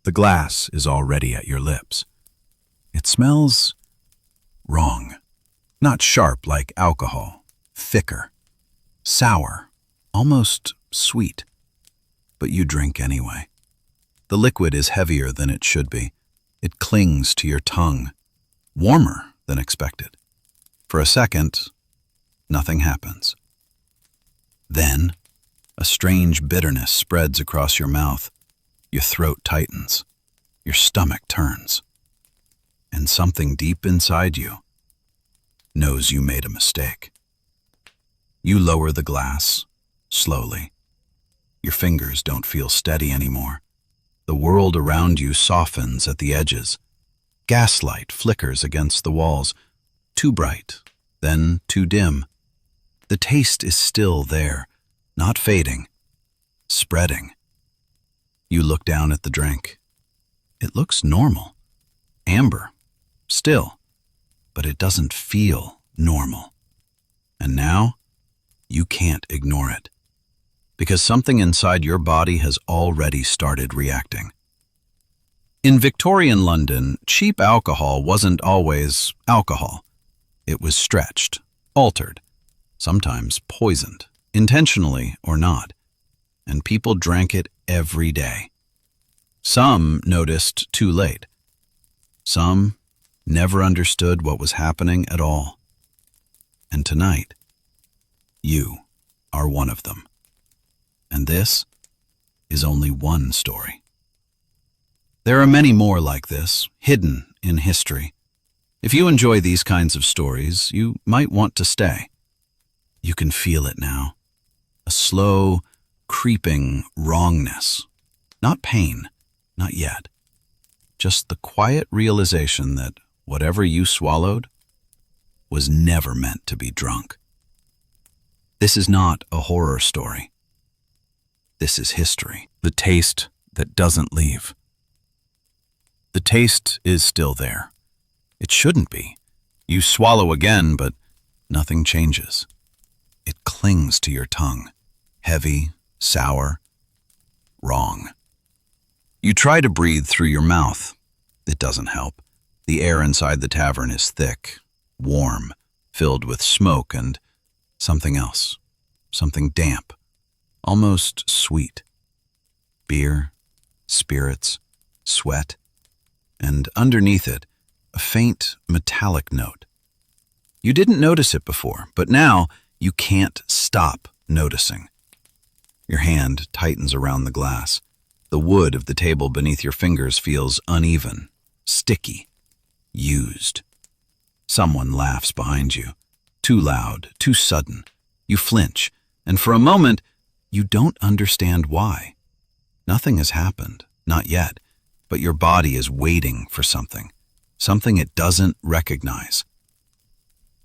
The glass is already at your lips. It smells wrong. Not sharp like alcohol, thicker, sour, almost sweet. But you drink anyway. The liquid is heavier than it should be. It clings to your tongue, warmer than expected. For a second, nothing happens. Then, a strange bitterness spreads across your mouth. Your throat tightens. Your stomach turns. And something deep inside you knows you made a mistake. You lower the glass, slowly. Your fingers don't feel steady anymore. The world around you softens at the edges. Gaslight flickers against the walls, too bright, then too dim. The taste is still there, not fading, spreading. You look down at the drink. It looks normal, amber, still, but it doesn't feel normal. And now, you can't ignore it, because something inside your body has already started reacting. In Victorian London, cheap alcohol wasn't always alcohol. It was stretched, altered, sometimes poisoned, intentionally or not, and people drank it every day. Some noticed too late. Some never understood what was happening at all. And tonight, you are one of them. And this is only one story. There are many more like this, hidden in history. If you enjoy these kinds of stories, you might want to stay. You can feel it now. A slow, creeping wrongness. Not pain, not yet. Just the quiet realization that whatever you swallowed was never meant to be drunk. This is not a horror story. This is history. The taste that doesn't leave. The taste is still there. It shouldn't be. You swallow again, but nothing changes. It clings to your tongue. Heavy, sour, wrong. You try to breathe through your mouth. It doesn't help. The air inside the tavern is thick, warm, filled with smoke and something else. Something damp, almost sweet. Beer, spirits, sweat, and underneath it, a faint metallic note. You didn't notice it before, but now you can't stop noticing. Your hand tightens around the glass. The wood of the table beneath your fingers feels uneven, sticky, used. Someone laughs behind you. Too loud, too sudden. You flinch, and for a moment, you don't understand why. Nothing has happened, not yet, but your body is waiting for something it doesn't recognize.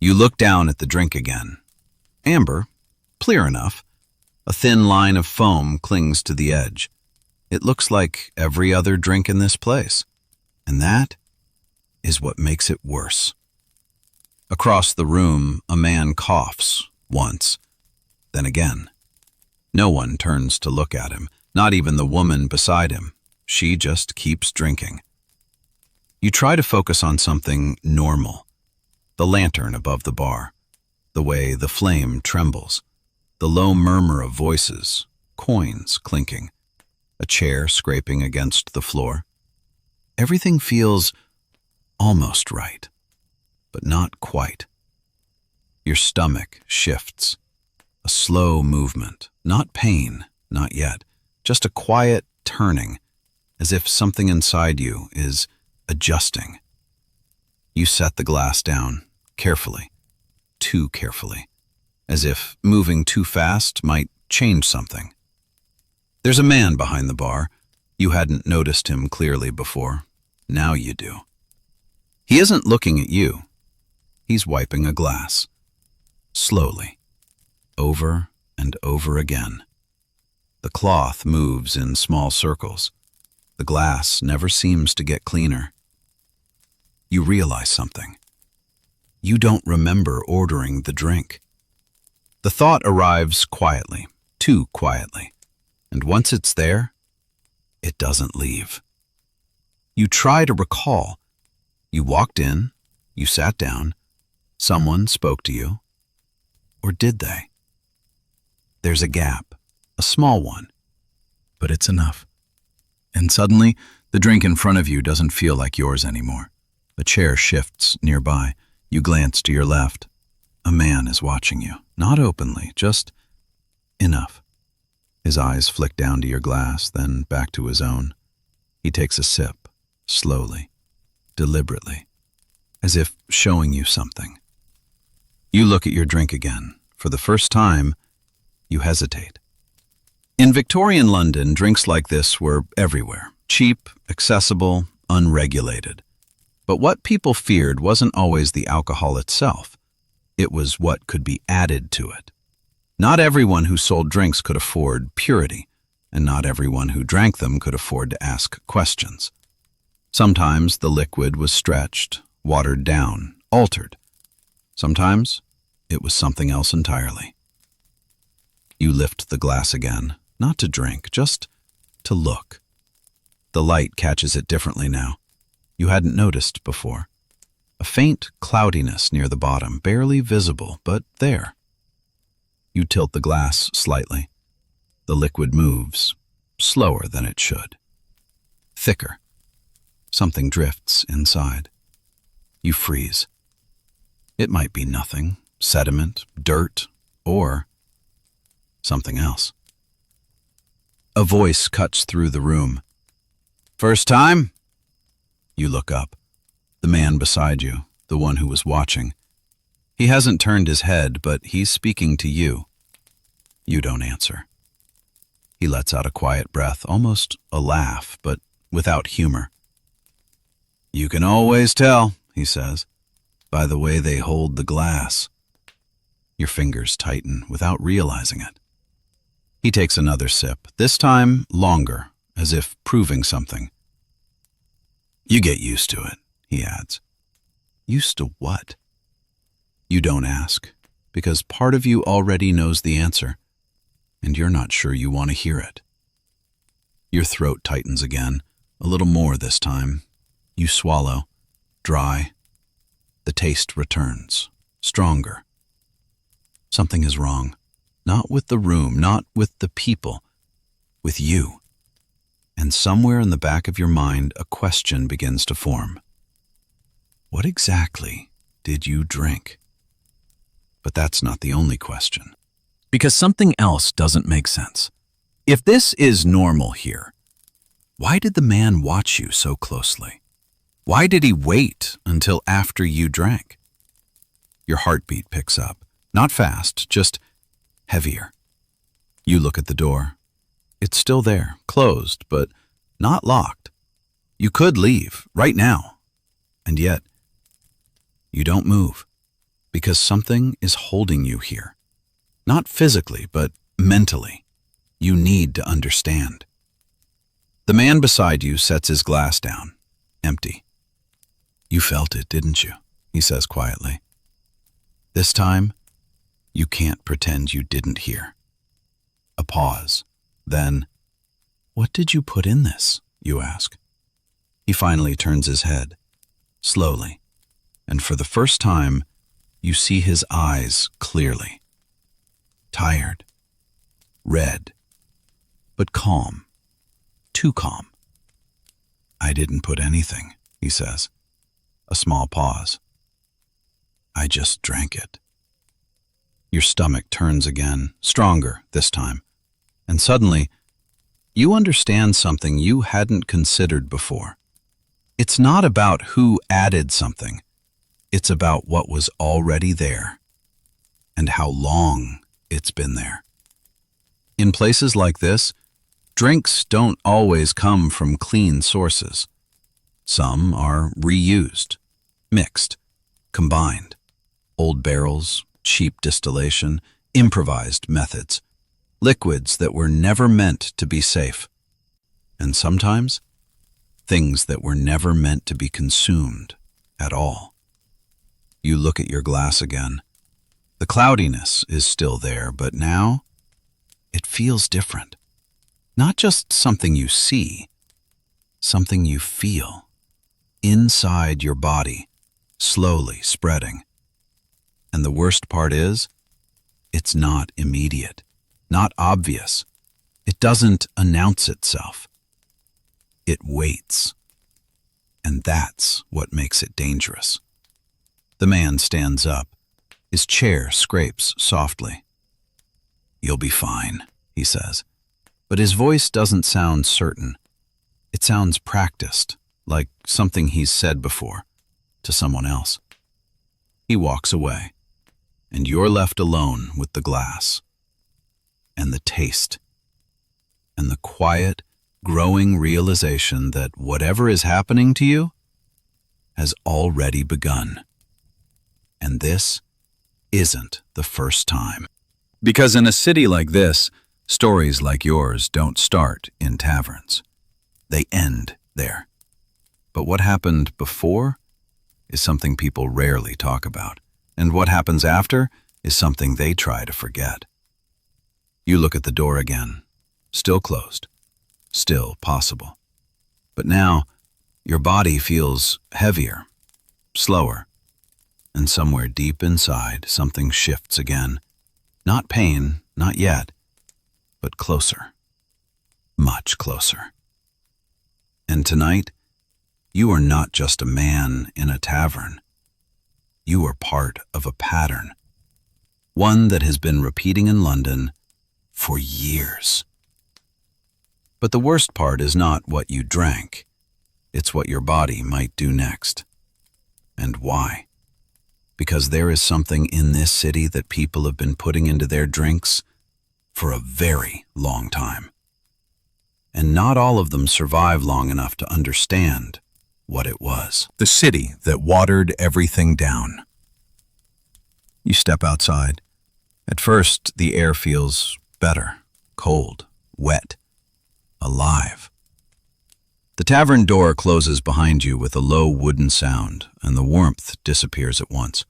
You look down at the drink again. Amber, clear enough. A thin line of foam clings to the edge. It looks like every other drink in this place. And that is what makes it worse. Across the room, a man coughs once, then again. No one turns to look at him, not even the woman beside him. She just keeps drinking. You try to focus on something normal. The lantern above the bar, the way the flame trembles, the low murmur of voices, coins clinking, a chair scraping against the floor. Everything feels almost right, but not quite. Your stomach shifts, a slow movement, not pain, not yet, just a quiet turning, as if something inside you is adjusting. You set the glass down, carefully, too carefully, as if moving too fast might change something. There's a man behind the bar. You hadn't noticed him clearly before. Now you do. He isn't looking at you. He's wiping a glass. Slowly. Over and over again. The cloth moves in small circles. The glass never seems to get cleaner. You realize something. You don't remember ordering the drink. The thought arrives quietly, too quietly, and once it's there, it doesn't leave. You try to recall. You walked in, you sat down, someone spoke to you. Or did they? There's a gap, a small one, but it's enough. And suddenly, the drink in front of you doesn't feel like yours anymore. A chair shifts nearby. You glance to your left. A man is watching you, not openly, just enough. His eyes flick down to your glass, then back to his own. He takes a sip, slowly, deliberately, as if showing you something. You look at your drink again. For the first time, you hesitate. In Victorian London, drinks like this were everywhere. Cheap, accessible, unregulated. But what people feared wasn't always the alcohol itself. It was what could be added to it. Not everyone who sold drinks could afford purity, and not everyone who drank them could afford to ask questions. Sometimes the liquid was stretched, watered down, altered. Sometimes it was something else entirely. You lift the glass again, not to drink, just to look. The light catches it differently now. You hadn't noticed before. A faint cloudiness near the bottom, barely visible, but there. You tilt the glass slightly. The liquid moves, slower than it should. Thicker. Something drifts inside. You freeze. It might be nothing, sediment, dirt, or something else. A voice cuts through the room. "First time?" You look up. The man beside you, the one who was watching. He hasn't turned his head, but he's speaking to you. You don't answer. He lets out a quiet breath, almost a laugh, but without humor. "You can always tell," he says, "by the way they hold the glass." Your fingers tighten without realizing it. He takes another sip, this time longer, as if proving something. "You get used to it," he adds. Used to what? You don't ask, because part of you already knows the answer, and you're not sure you want to hear it. Your throat tightens again, a little more this time. You swallow, dry. The taste returns, stronger. Something is wrong. Not with the room, not with the people, with you. And somewhere in the back of your mind, a question begins to form. What exactly did you drink? But that's not the only question. Because something else doesn't make sense. If this is normal here, why did the man watch you so closely? Why did he wait until after you drank? Your heartbeat picks up. Not fast, just heavier. You look at the door. It's still there, closed, but not locked. You could leave, right now. And yet, you don't move, because something is holding you here. Not physically, but mentally. You need to understand. The man beside you sets his glass down, empty. You felt it, didn't you? He says quietly. This time, you can't pretend you didn't hear. A pause. Then, what did you put in this? You ask. He finally turns his head, slowly, and for the first time, you see his eyes clearly. Tired, red, but calm, too calm. I didn't put anything, he says. A small pause. I just drank it. Your stomach turns again, stronger this time, and suddenly, you understand something you hadn't considered before. It's not about who added something. It's about what was already there and how long it's been there. In places like this, drinks don't always come from clean sources. Some are reused, mixed, combined. Old barrels, cheap distillation, improvised methods. Liquids that were never meant to be safe. And sometimes, things that were never meant to be consumed at all. You look at your glass again. The cloudiness is still there, but now it feels different. Not just something you see, something you feel inside your body, slowly spreading. And the worst part is, it's not immediate, not obvious. It doesn't announce itself. It waits. And that's what makes it dangerous. The man stands up. His chair scrapes softly. "You'll be fine," he says. But his voice doesn't sound certain. It sounds practiced, like something he's said before, to someone else. He walks away, and you're left alone with the glass, and the taste, and the quiet, growing realization that whatever is happening to you has already begun. And this isn't the first time. Because in a city like this, stories like yours don't start in taverns. They end there. But what happened before is something people rarely talk about, and what happens after is something they try to forget. You look at the door again, still closed, still possible. But now, your body feels heavier, slower, and somewhere deep inside, something shifts again. Not pain, not yet, but closer, much closer. And tonight, you are not just a man in a tavern. You are part of a pattern, one that has been repeating in London for years. But the worst part is not what you drank. It's what your body might do next. And why? Because there is something in this city that people have been putting into their drinks for a very long time. And not all of them survive long enough to understand what it was. The city that watered everything down. You step outside. At first, the air feels better, cold, wet, alive. The tavern door closes behind you with a low wooden sound, and the warmth disappears at once.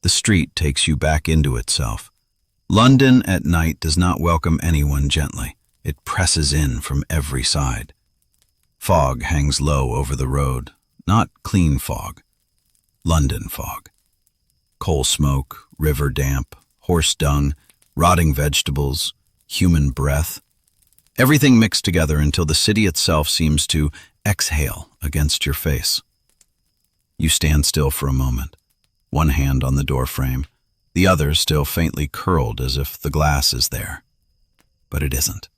The street takes you back into itself. London at night does not welcome anyone gently. It presses in from every side. Fog hangs low over the road, not clean fog, London fog. Coal smoke, river damp, horse dung, rotting vegetables, human breath. Everything mixed together until the city itself seems to exhale against your face. You stand still for a moment, one hand on the doorframe, the other still faintly curled as if the glass is there. But it isn't.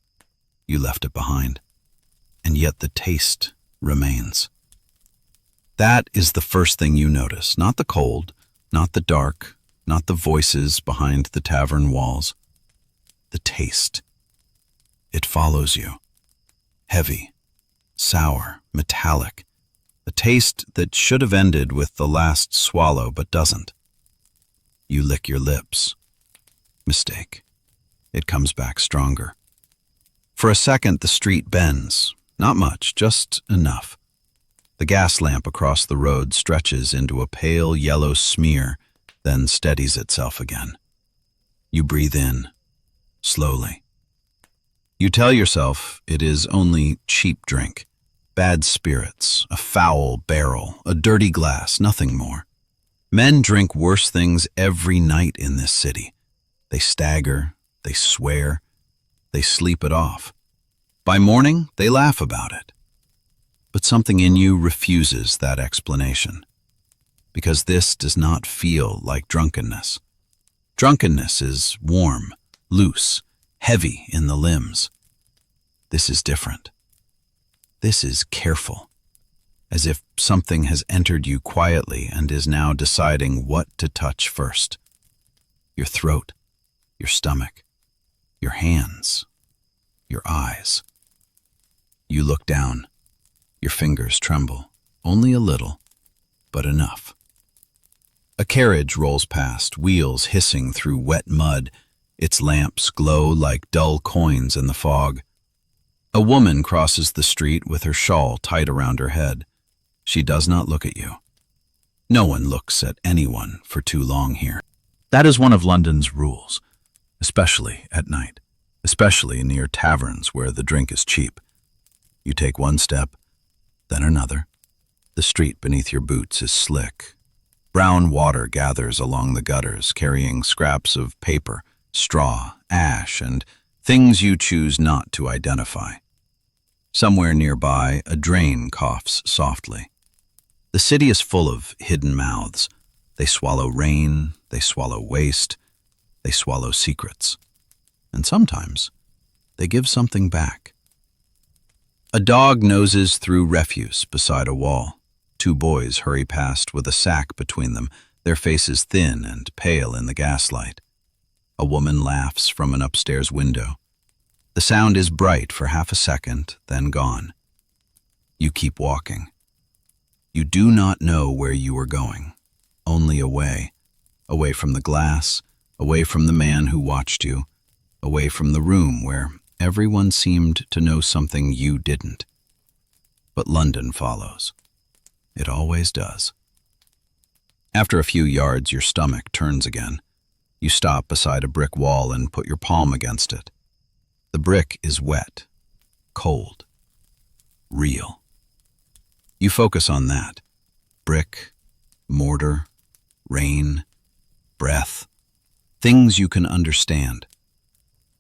You left it behind. And yet the taste remains. That is the first thing you notice, not the cold, not the dark, not the voices behind the tavern walls. The taste. It follows you. Heavy, sour, metallic. A taste that should have ended with the last swallow but doesn't. You lick your lips. Mistake. It comes back stronger. For a second, the street bends. Not much, just enough. The gas lamp across the road stretches into a pale yellow smear, then steadies itself again. You breathe in, slowly. You tell yourself it is only cheap drink, bad spirits, a foul barrel, a dirty glass, nothing more. Men drink worse things every night in this city. They stagger, they swear, they sleep it off. By morning, they laugh about it. But something in you refuses that explanation, because this does not feel like drunkenness. Drunkenness is warm, loose, heavy in the limbs. This is different. This is careful, as if something has entered you quietly and is now deciding what to touch first. Your throat, your stomach, your hands, your eyes. You look down. Your fingers tremble, only a little, but enough. A carriage rolls past, wheels hissing through wet mud. Its lamps glow like dull coins in the fog. A woman crosses the street with her shawl tight around her head. She does not look at you. No one looks at anyone for too long here. That is one of London's rules, especially at night, especially near taverns where the drink is cheap. You take one step, then another. The street beneath your boots is slick. Brown water gathers along the gutters, carrying scraps of paper, straw, ash, and things you choose not to identify. Somewhere nearby, a drain coughs softly. The city is full of hidden mouths. They swallow rain, they swallow waste, they swallow secrets. And sometimes, they give something back. A dog noses through refuse beside a wall. Two boys hurry past with a sack between them, their faces thin and pale in the gaslight. A woman laughs from an upstairs window. The sound is bright for half a second, then gone. You keep walking. You do not know where you are going, only away. Away from the glass, away from the man who watched you, away from the room where everyone seemed to know something you didn't. But London follows. It always does. After a few yards, your stomach turns again. You stop beside a brick wall and put your palm against it. The brick is wet, cold, real. You focus on that. Brick, mortar, rain, breath, things you can understand.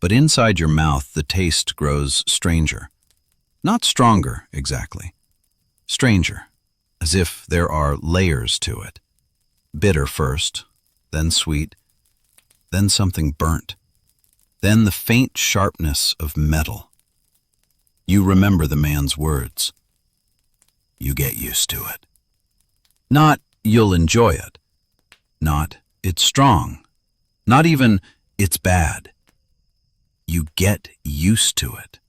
But inside your mouth, the taste grows stranger. Not stronger, exactly. Stranger, as if there are layers to it. Bitter first, then sweet, then something burnt, then the faint sharpness of metal. You remember the man's words. You get used to it. Not, you'll enjoy it. Not, it's strong. Not even, it's bad. You get used to it.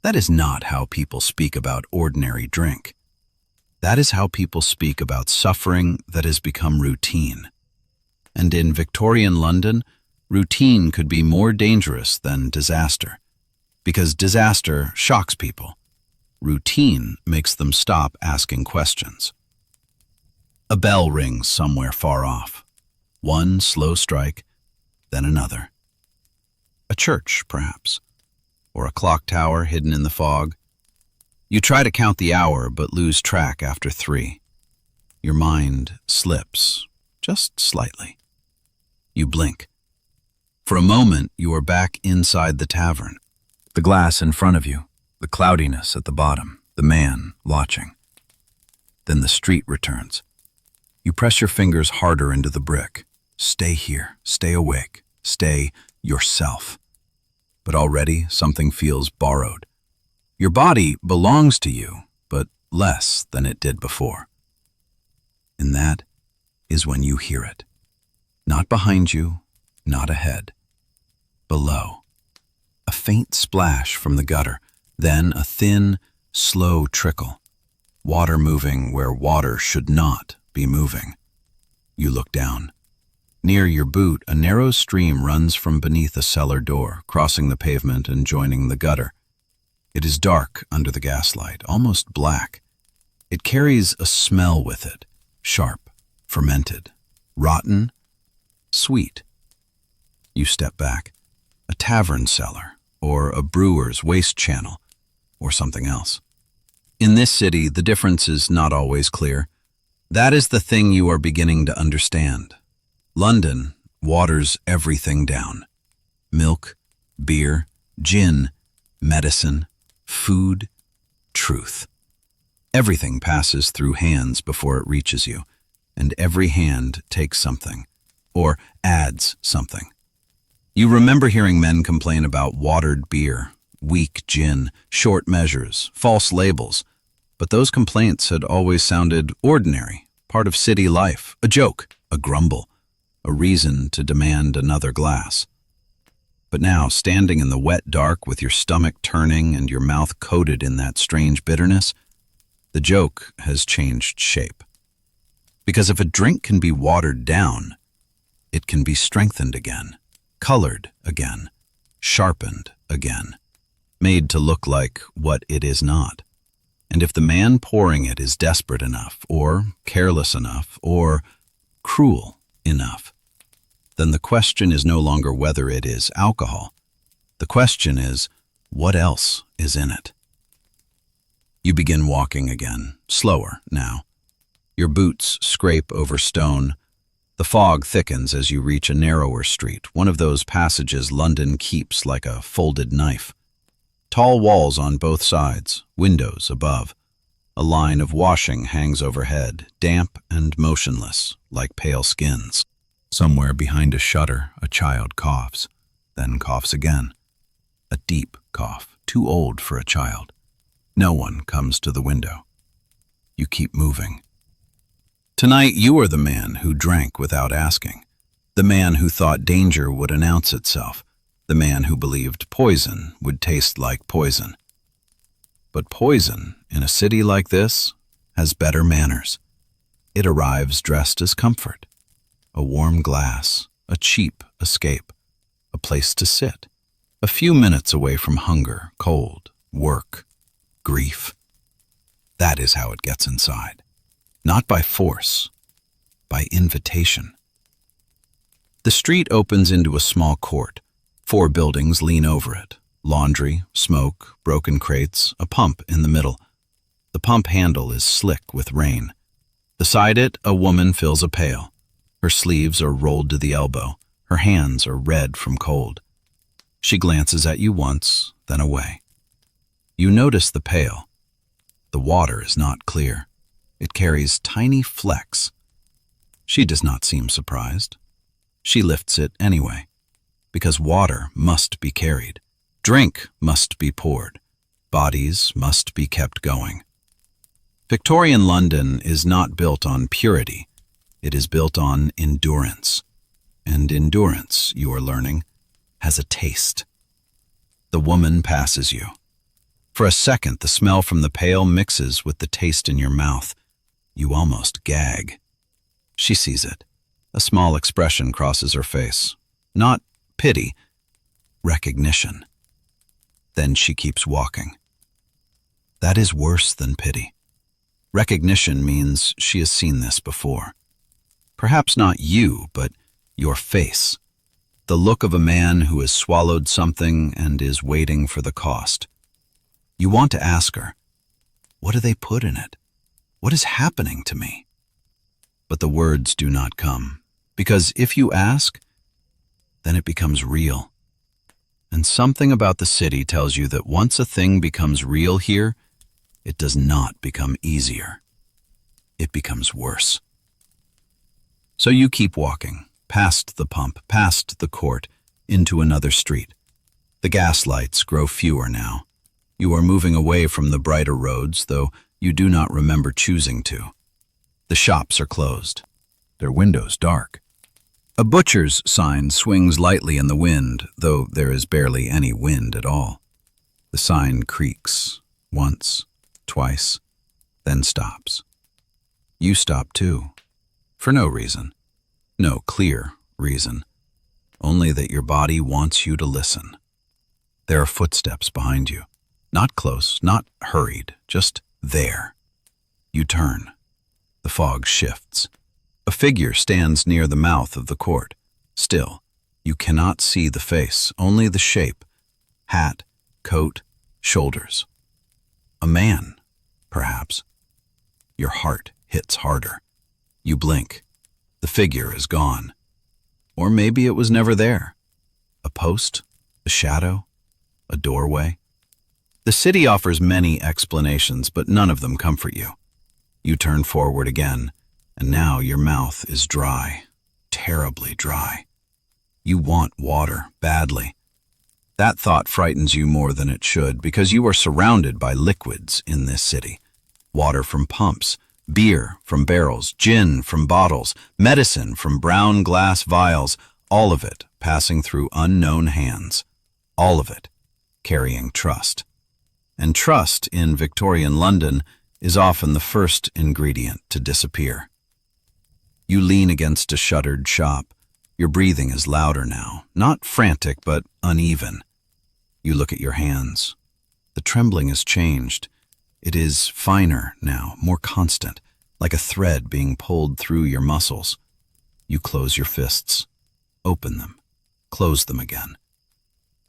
That is not how people speak about ordinary drink. That is how people speak about suffering that has become routine. And in Victorian London, routine could be more dangerous than disaster, because disaster shocks people. Routine makes them stop asking questions. A bell rings somewhere far off. One slow strike, then another. A church, perhaps, or a clock tower hidden in the fog. You try to count the hour, but lose track after 3. Your mind slips, just slightly. You blink. For a moment, you are back inside the tavern. The glass in front of you, the cloudiness at the bottom, the man watching. Then the street returns. You press your fingers harder into the brick. Stay here, stay awake, stay yourself. But already something feels borrowed. Your body belongs to you, but less than it did before. And that is when you hear it. Not behind you, not ahead. Below. A faint splash from the gutter, then a thin, slow trickle. Water moving where water should not be moving. You look down. Near your boot, a narrow stream runs from beneath a cellar door, crossing the pavement and joining the gutter. It is dark under the gaslight, almost black. It carries a smell with it, sharp, fermented, rotten, sweet. You step back. A tavern cellar, or a brewer's waste channel, or something else. In this city, the difference is not always clear. That is the thing you are beginning to understand. London waters everything down. Milk, beer, gin, medicine, food, truth. Everything passes through hands before it reaches you, and every hand takes something, or adds something. You remember hearing men complain about watered beer, weak gin, short measures, false labels, but those complaints had always sounded ordinary, part of city life, a joke, a grumble, a reason to demand another glass. But now, standing in the wet dark with your stomach turning and your mouth coated in that strange bitterness, the joke has changed shape. Because if a drink can be watered down, it can be strengthened again, colored again, sharpened again, made to look like what it is not. And if the man pouring it is desperate enough, or careless enough, or cruel enough, then the question is no longer whether it is alcohol. The question is, what else is in it? You begin walking again, slower now. Your boots scrape over stone. The fog thickens as you reach a narrower street, one of those passages London keeps like a folded knife. Tall walls on both sides, windows above. A line of washing hangs overhead, damp and motionless, like pale skins. Somewhere behind a shutter, a child coughs, then coughs again. A deep cough, too old for a child. No one comes to the window. You keep moving. Tonight you are the man who drank without asking, the man who thought danger would announce itself, the man who believed poison would taste like poison. But poison, in a city like this, has better manners. It arrives dressed as comfort. A warm glass, a cheap escape, a place to sit, a few minutes away from hunger, cold, work, grief. That is how it gets inside. Not by force, by invitation. The street opens into a small court. 4 buildings lean over it. Laundry, smoke, broken crates, a pump in the middle. The pump handle is slick with rain. Beside it, a woman fills a pail. Her sleeves are rolled to the elbow. Her hands are red from cold. She glances at you once, then away. You notice the pail. The water is not clear. It carries tiny flecks. She does not seem surprised. She lifts it anyway, because water must be carried. Drink must be poured. Bodies must be kept going. Victorian London is not built on purity. It is built on endurance. And endurance, you are learning, has a taste. The woman passes you. For a second, the smell from the pail mixes with the taste in your mouth. You almost gag. She sees it. A small expression crosses her face. Not pity, recognition. Then she keeps walking. That is worse than pity. Recognition means she has seen this before. Perhaps not you, but your face. The look of a man who has swallowed something and is waiting for the cost. You want to ask her, what do they put in it? What is happening to me? But the words do not come, because if you ask, then it becomes real. And something about the city tells you that once a thing becomes real here, it does not become easier. It becomes worse. So you keep walking, past the pump, past the court, into another street. The gas lights grow fewer now. You are moving away from the brighter roads, though you do not remember choosing to. The shops are closed, their windows dark. A butcher's sign swings lightly in the wind, though there is barely any wind at all. The sign creaks, once, twice, then stops. You stop too, for no reason, no clear reason, only that your body wants you to listen. There are footsteps behind you, not close, not hurried, just there. You turn. The fog shifts. A figure stands near the mouth of the court. Still, you cannot see the face, only the shape, hat, coat, shoulders. A man, perhaps. Your heart hits harder. You blink. The figure is gone. Or maybe it was never there. A post, a shadow, a doorway. The city offers many explanations, but none of them comfort you. You turn forward again, and now your mouth is dry, terribly dry. You want water badly. That thought frightens you more than it should, because you are surrounded by liquids in this city. Water from pumps, beer from barrels, gin from bottles, medicine from brown glass vials, all of it passing through unknown hands, all of it carrying trust. And trust in Victorian London is often the first ingredient to disappear. You lean against a shuttered shop. Your breathing is louder now, not frantic but uneven. You look at your hands. The trembling has changed. It is finer now, more constant, like a thread being pulled through your muscles. You close your fists, open them, close them again.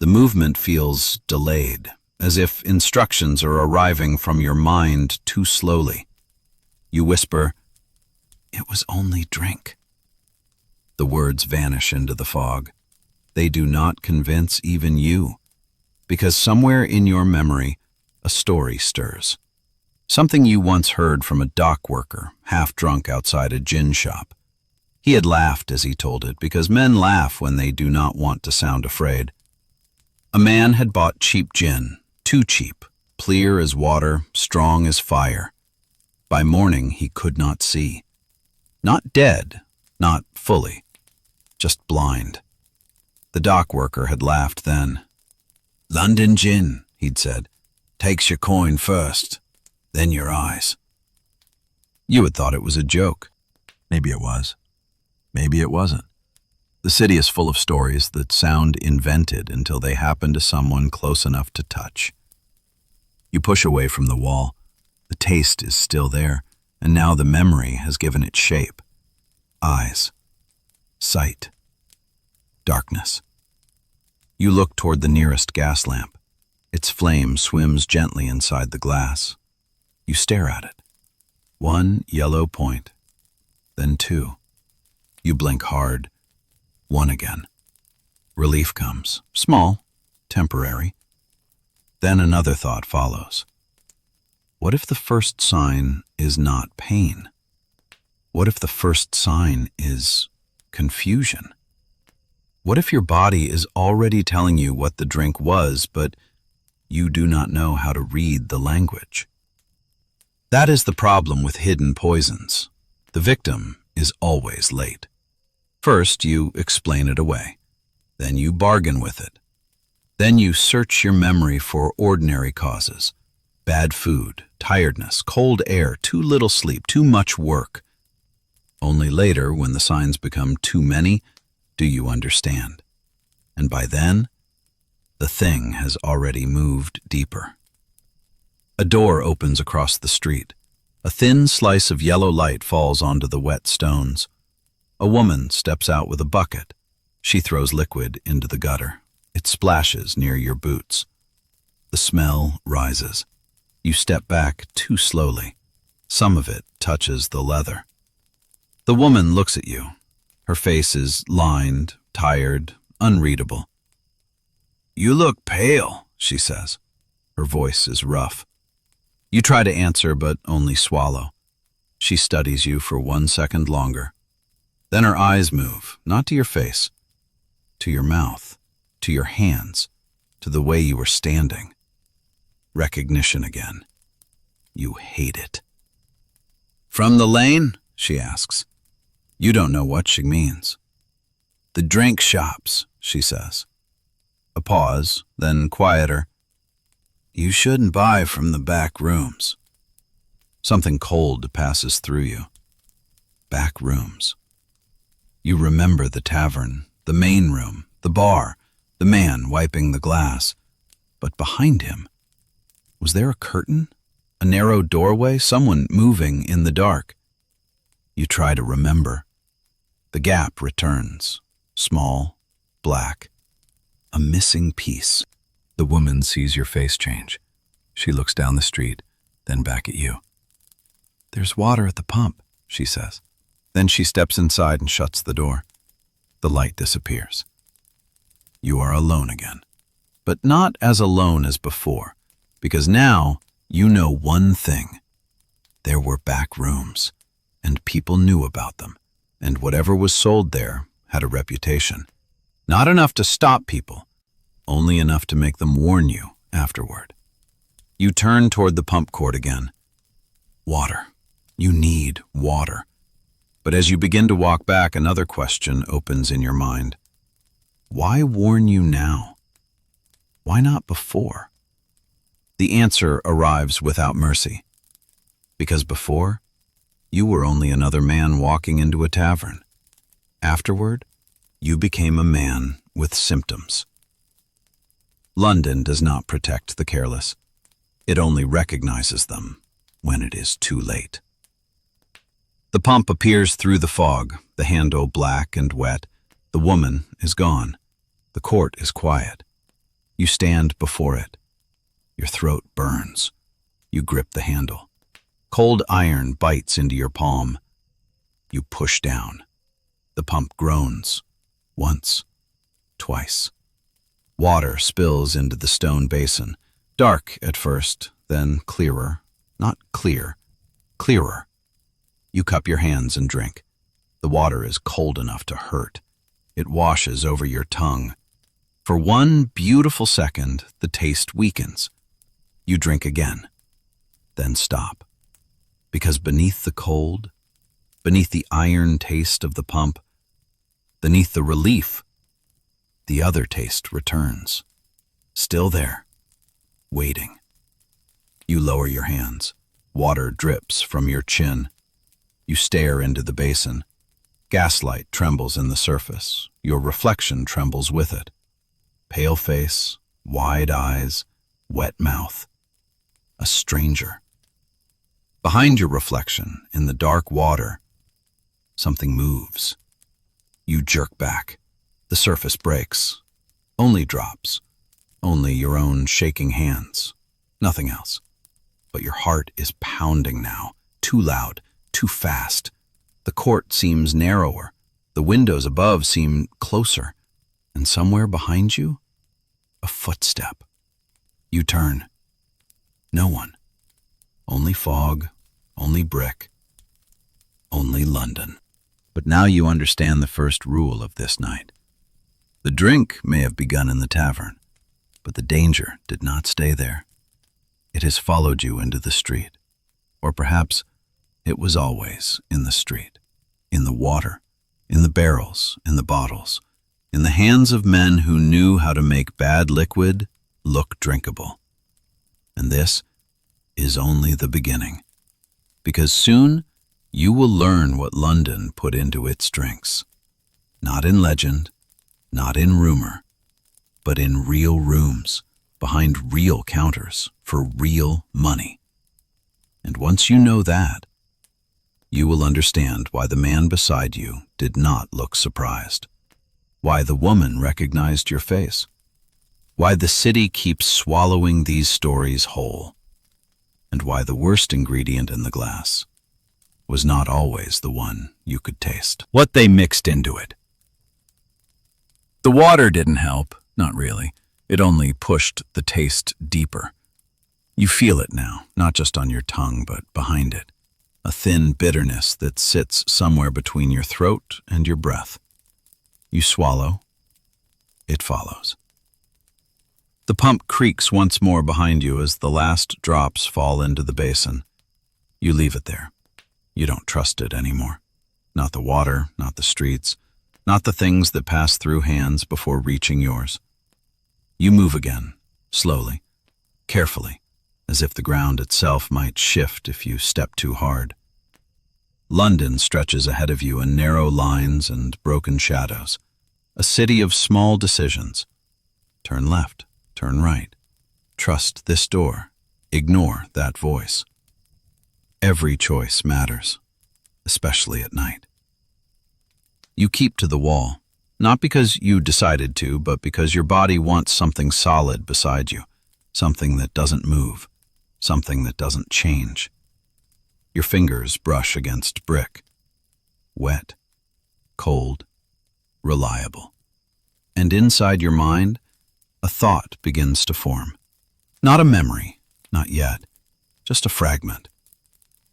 The movement feels delayed, as if instructions are arriving from your mind too slowly. You whisper, "It was only drink." The words vanish into the fog. They do not convince even you, because somewhere in your memory, a story stirs. Something you once heard from a dock worker, half drunk outside a gin shop. He had laughed as he told it, because men laugh when they do not want to sound afraid. A man had bought cheap gin, too cheap, clear as water, strong as fire. By morning he could not see. Not dead, not fully, just blind. The dock worker had laughed then. "London gin," he'd said, "takes your coin first, then your eyes." You had thought it was a joke. Maybe it was. Maybe it wasn't. The city is full of stories that sound invented until they happen to someone close enough to touch. You push away from the wall. The taste is still there, and now the memory has given it shape. Eyes. Sight. Darkness. You look toward the nearest gas lamp. Its flame swims gently inside the glass. You stare at it. One yellow point, then two. You blink hard. One again. Relief comes. Small, temporary. Then another thought follows. What if the first sign is not pain? What if the first sign is confusion? What if your body is already telling you what the drink was, but you do not know how to read the language? That is the problem with hidden poisons. The victim is always late. First, you explain it away. Then you bargain with it. Then you search your memory for ordinary causes. Bad food, tiredness, cold air, too little sleep, too much work. Only later, when the signs become too many, do you understand. And by then, the thing has already moved deeper. A door opens across the street. A thin slice of yellow light falls onto the wet stones. A woman steps out with a bucket. She throws liquid into the gutter. It splashes near your boots. The smell rises. You step back too slowly. Some of it touches the leather. The woman looks at you. Her face is lined, tired, unreadable. "You look pale," she says. Her voice is rough. You try to answer, but only swallow. She studies you for 1 second longer. Then her eyes move, not to your face, to your mouth, to your hands, to the way you were standing. Recognition again. You hate it. "From the lane?" she asks. You don't know what she means. "The drink shops," she says. A pause, then quieter. "You shouldn't buy from the back rooms." Something cold passes through you. Back rooms. You remember the tavern, the main room, the bar, the man wiping the glass. But behind him, was there a curtain? A narrow doorway? Someone moving in the dark? You try to remember. The gap returns. Small, black. A missing piece. The woman sees your face change. She looks down the street, then back at you. "There's water at the pump," she says. Then she steps inside and shuts the door. The light disappears. You are alone again. But not as alone as before, because now you know one thing. There were back rooms, and people knew about them, and whatever was sold there had a reputation. Not enough to stop people, only enough to make them warn you afterward. You turn toward the pump cord again. Water. You need water. But as you begin to walk back, another question opens in your mind. Why warn you now? Why not before? The answer arrives without mercy. Because before, you were only another man walking into a tavern. Afterward, you became a man with symptoms. London does not protect the careless. It only recognizes them when it is too late. The pump appears through the fog, the handle black and wet. The woman is gone. The court is quiet. You stand before it. Your throat burns. You grip the handle. Cold iron bites into your palm. You push down. The pump groans. Once. Twice. Water spills into the stone basin. Dark at first, then clearer. Not clear. Clearer. You cup your hands and drink. The water is cold enough to hurt. It washes over your tongue. For one beautiful second, the taste weakens. You drink again. Then stop. Because beneath the cold, beneath the iron taste of the pump, beneath the relief, the other taste returns. Still there, waiting. You lower your hands. Water drips from your chin. You stare into the basin. Gaslight trembles in the surface. Your reflection trembles with it. Pale face, wide eyes, wet mouth. A stranger. Behind your reflection, in the dark water, something moves. You jerk back. The surface breaks. Only drops. Only your own shaking hands. Nothing else. But your heart is pounding now. Too loud. Too fast. The court seems narrower. The windows above seem closer. And somewhere behind you, a footstep. You turn. No one. Only fog. Only brick. Only London. But now you understand the first rule of this night. The drink may have begun in the tavern, but the danger did not stay there. It has followed you into the street. Or perhaps it was always in the street, in the water, in the barrels, in the bottles, in the hands of men who knew how to make bad liquid look drinkable. And this is only the beginning, because soon you will learn what London put into its drinks. Not in legend, not in rumor, but in real rooms, behind real counters, for real money. And once you know that, you will understand why the man beside you did not look surprised, why the woman recognized your face, why the city keeps swallowing these stories whole, and why the worst ingredient in the glass was not always the one you could taste. What they mixed into it. The water didn't help, not really. It only pushed the taste deeper. You feel it now, not just on your tongue, but behind it. A thin bitterness that sits somewhere between your throat and your breath. You swallow. It follows. The pump creaks once more behind you as the last drops fall into the basin. You leave it there. You don't trust it anymore. Not the water, not the streets, not the things that pass through hands before reaching yours. You move again, slowly, carefully, as if the ground itself might shift if you step too hard. London stretches ahead of you in narrow lines and broken shadows, a city of small decisions. Turn left, turn right, trust this door, ignore that voice. Every choice matters, especially at night. You keep to the wall, not because you decided to, but because your body wants something solid beside you, something that doesn't move, something that doesn't change. Your fingers brush against brick. Wet, cold, reliable. And inside your mind, a thought begins to form. Not a memory, not yet, just a fragment.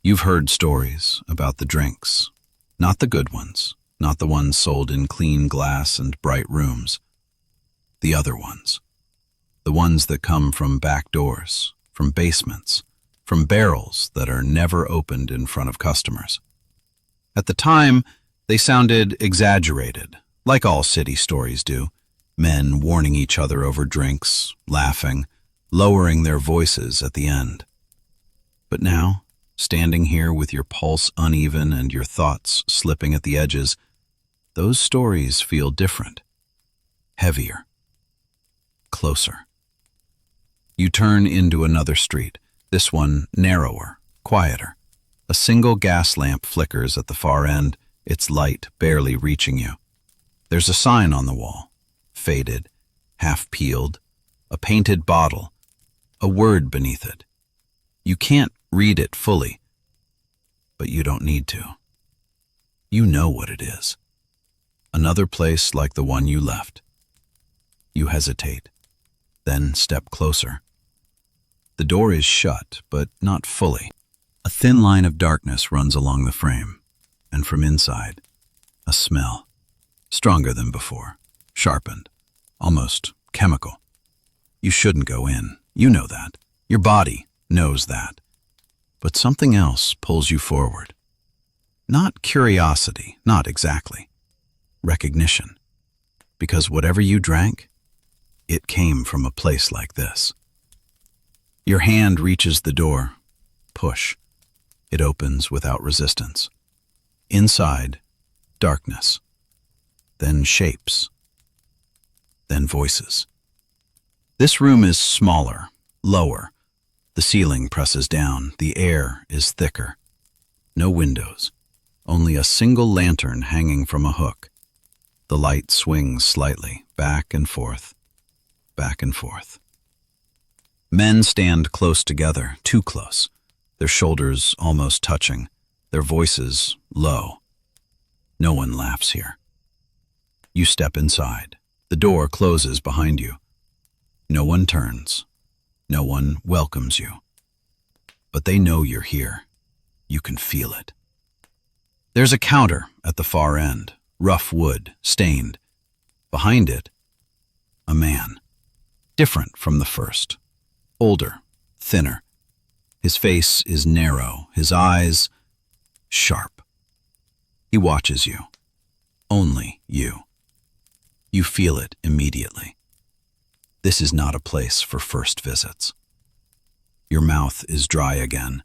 You've heard stories about the drinks, not the good ones, not the ones sold in clean glass and bright rooms. The other ones. The ones that come from back doors, from basements, from barrels that are never opened in front of customers. At the time, they sounded exaggerated, like all city stories do. Men warning each other over drinks, laughing, lowering their voices at the end. But now, standing here with your pulse uneven and your thoughts slipping at the edges, those stories feel different, heavier, closer. You turn into another street, this one narrower, quieter. A single gas lamp flickers at the far end, its light barely reaching you. There's a sign on the wall, faded, half-peeled, a painted bottle, a word beneath it. You can't read it fully, but you don't need to. You know what it is. Another place like the one you left. You hesitate, then step closer. The door is shut, but not fully. A thin line of darkness runs along the frame, and from inside, a smell, stronger than before, sharpened, almost chemical. You shouldn't go in, you know that. Your body knows that. But something else pulls you forward. Not curiosity, not exactly. Recognition. Because whatever you drank, it came from a place like this. Your hand reaches the door. Push. It opens without resistance. Inside, darkness. Then shapes. Then voices. This room is smaller, lower. The ceiling presses down. The air is thicker. No windows. Only a single lantern hanging from a hook. The light swings slightly, back and forth, back and forth. Men stand close together, too close, their shoulders almost touching, their voices low. No one laughs here. You step inside. The door closes behind you. No one turns. No one welcomes you. But they know you're here. You can feel it. There's a counter at the far end, rough wood, stained. Behind it, a man, different from the first, older, thinner. His face is narrow, his eyes sharp. He watches you, only you. You feel it immediately. This is not a place for first visits. Your mouth is dry again.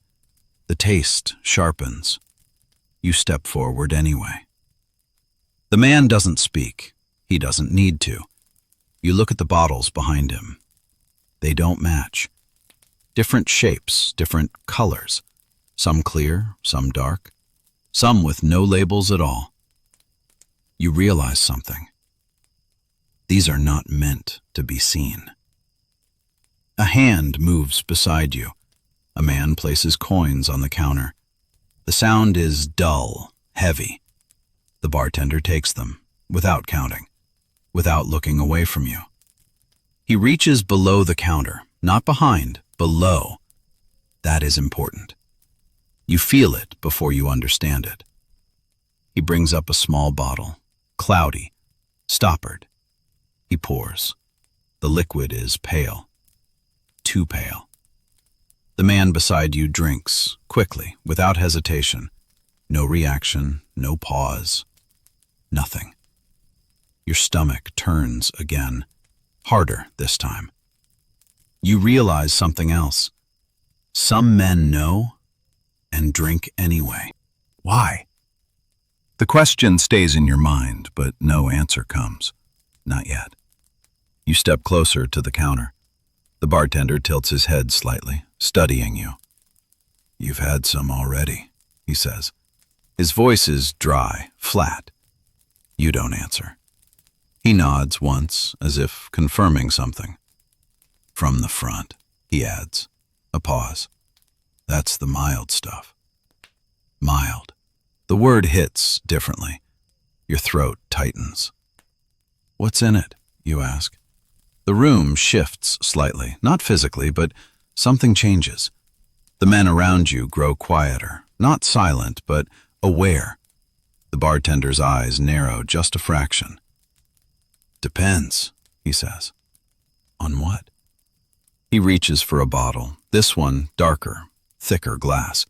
The taste sharpens. You step forward anyway. The man doesn't speak. He doesn't need to. You look at the bottles behind him. They don't match. Different shapes, different colors. Some clear, some dark. Some with no labels at all. You realize something. These are not meant to be seen. A hand moves beside you. A man places coins on the counter. The sound is dull, heavy. The bartender takes them, without counting, without looking away from you. He reaches below the counter, not behind, below. That is important. You feel it before you understand it. He brings up a small bottle, cloudy, stoppered. He pours. The liquid is pale, too pale. The man beside you drinks, quickly, without hesitation. No reaction, no pause, nothing. Your stomach turns again, harder this time. You realize something else. Some men know and drink anyway. Why? The question stays in your mind, but no answer comes. Not yet. You step closer to the counter. The bartender tilts his head slightly, studying you. "You've had some already," he says. His voice is dry, flat. You don't answer. He nods once, as if confirming something. "From the front," he adds. A pause. "That's the mild stuff." Mild. The word hits differently. Your throat tightens. "What's in it?" you ask. The room shifts slightly, not physically, but something changes. The men around you grow quieter, not silent, but aware. The bartender's eyes narrow just a fraction. "Depends," he says. "On what?" He reaches for a bottle, this one darker, thicker glass.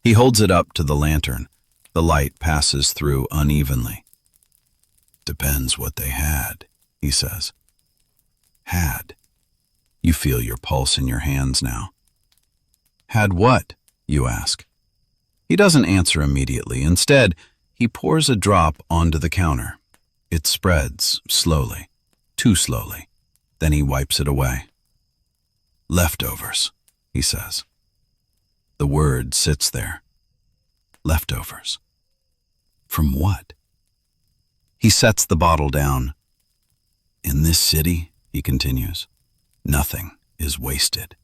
He holds it up to the lantern. The light passes through unevenly. "Depends what they had," he says. Had. You feel your pulse in your hands now. "Had what?" you ask. He doesn't answer immediately. Instead, he pours a drop onto the counter. It spreads slowly, too slowly. Then he wipes it away. "Leftovers," he says. The word sits there. Leftovers. From what? He sets the bottle down. "In this city," he continues, "nothing is wasted."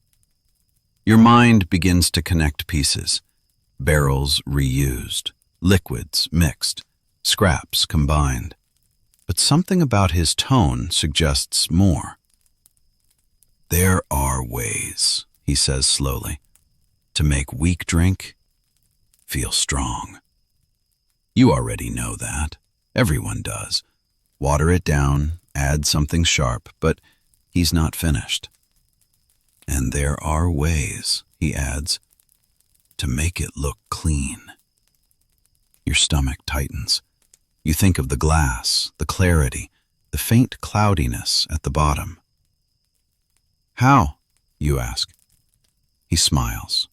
Your mind begins to connect pieces. Barrels reused, liquids mixed, scraps combined. But something about his tone suggests more. There are ways, he says slowly, to make weak drink feel strong. You already know that. Everyone does. Water it down, add something sharp, but he's not finished. And there are ways, he adds, to make it look clean. Your stomach tightens. You think of the glass, the clarity, the faint cloudiness at the bottom. How? You ask. He smiles,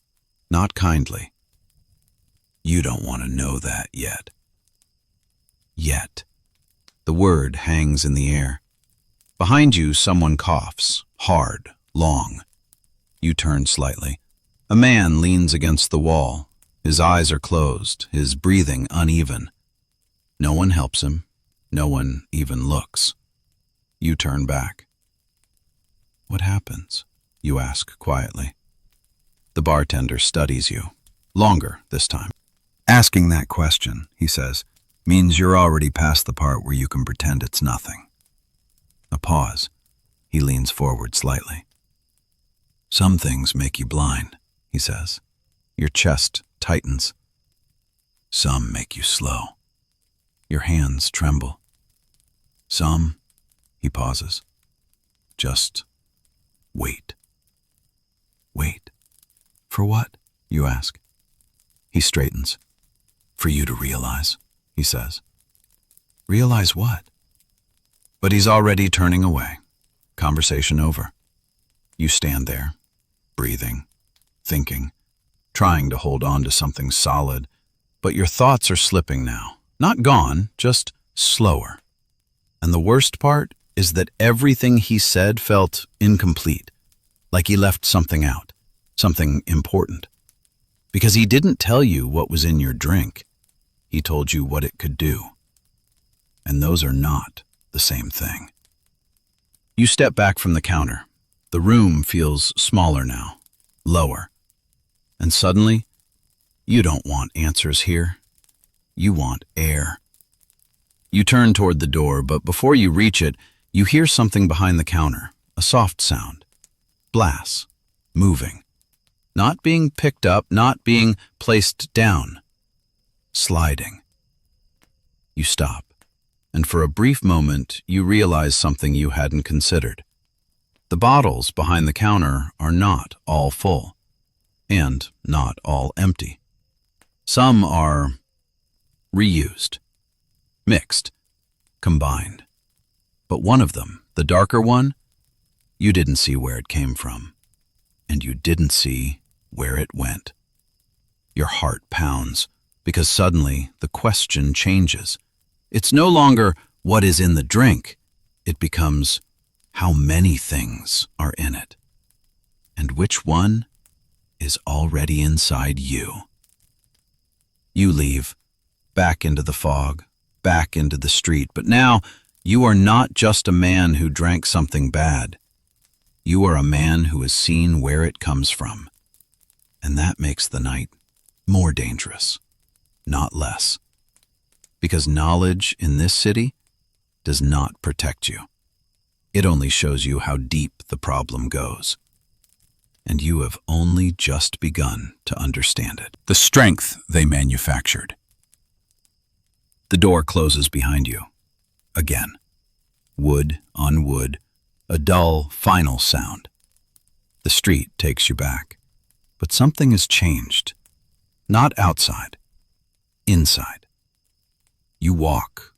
not kindly. You don't want to know that yet. Yet. The word hangs in the air. Behind you, someone coughs, hard, long. You turn slightly. A man leans against the wall. His eyes are closed, his breathing uneven. No one helps him. No one even looks. You turn back. What happens? You ask quietly. The bartender studies you. Longer this time. Asking that question, he says, means you're already past the part where you can pretend it's nothing. A pause. He leans forward slightly. Some things make you blind, he says. Your chest tightens. Some make you slow. Your hands tremble. Some, he pauses. Just wait. Wait. For what? You ask. He straightens. For you to realize, he says. Realize what? But he's already turning away. Conversation over. You stand there, breathing, thinking, trying to hold on to something solid, but your thoughts are slipping now. Not gone, just slower. And the worst part is that everything he said felt incomplete, like he left something out, something important. Because he didn't tell you what was in your drink. He told you what it could do. And those are not the same thing. You step back from the counter. The room feels smaller now, lower. And suddenly, you don't want answers here. You want air. You turn toward the door, but before you reach it, you hear something behind the counter, a soft sound. Glass, moving. Not being picked up, not being placed down. Sliding. You stop, and for a brief moment, you realize something you hadn't considered. The bottles behind the counter are not all full, and not all empty. Some are reused, mixed, combined. But one of them, the darker one, you didn't see where it came from, and you didn't see where it went. Your heart pounds, because suddenly the question changes. It's no longer what is in the drink. It becomes how many things are in it, and which one is already inside you. You leave, back into the fog, back into the street, but now you are not just a man who drank something bad. You are a man who has seen where it comes from. And that makes the night more dangerous, not less. Because knowledge in this city does not protect you. It only shows you how deep the problem goes. And you have only just begun to understand it. The strength they manufactured. The door closes behind you. Again. Wood on wood. A dull, final sound. The street takes you back. But something has changed. Not outside. Inside. You walk.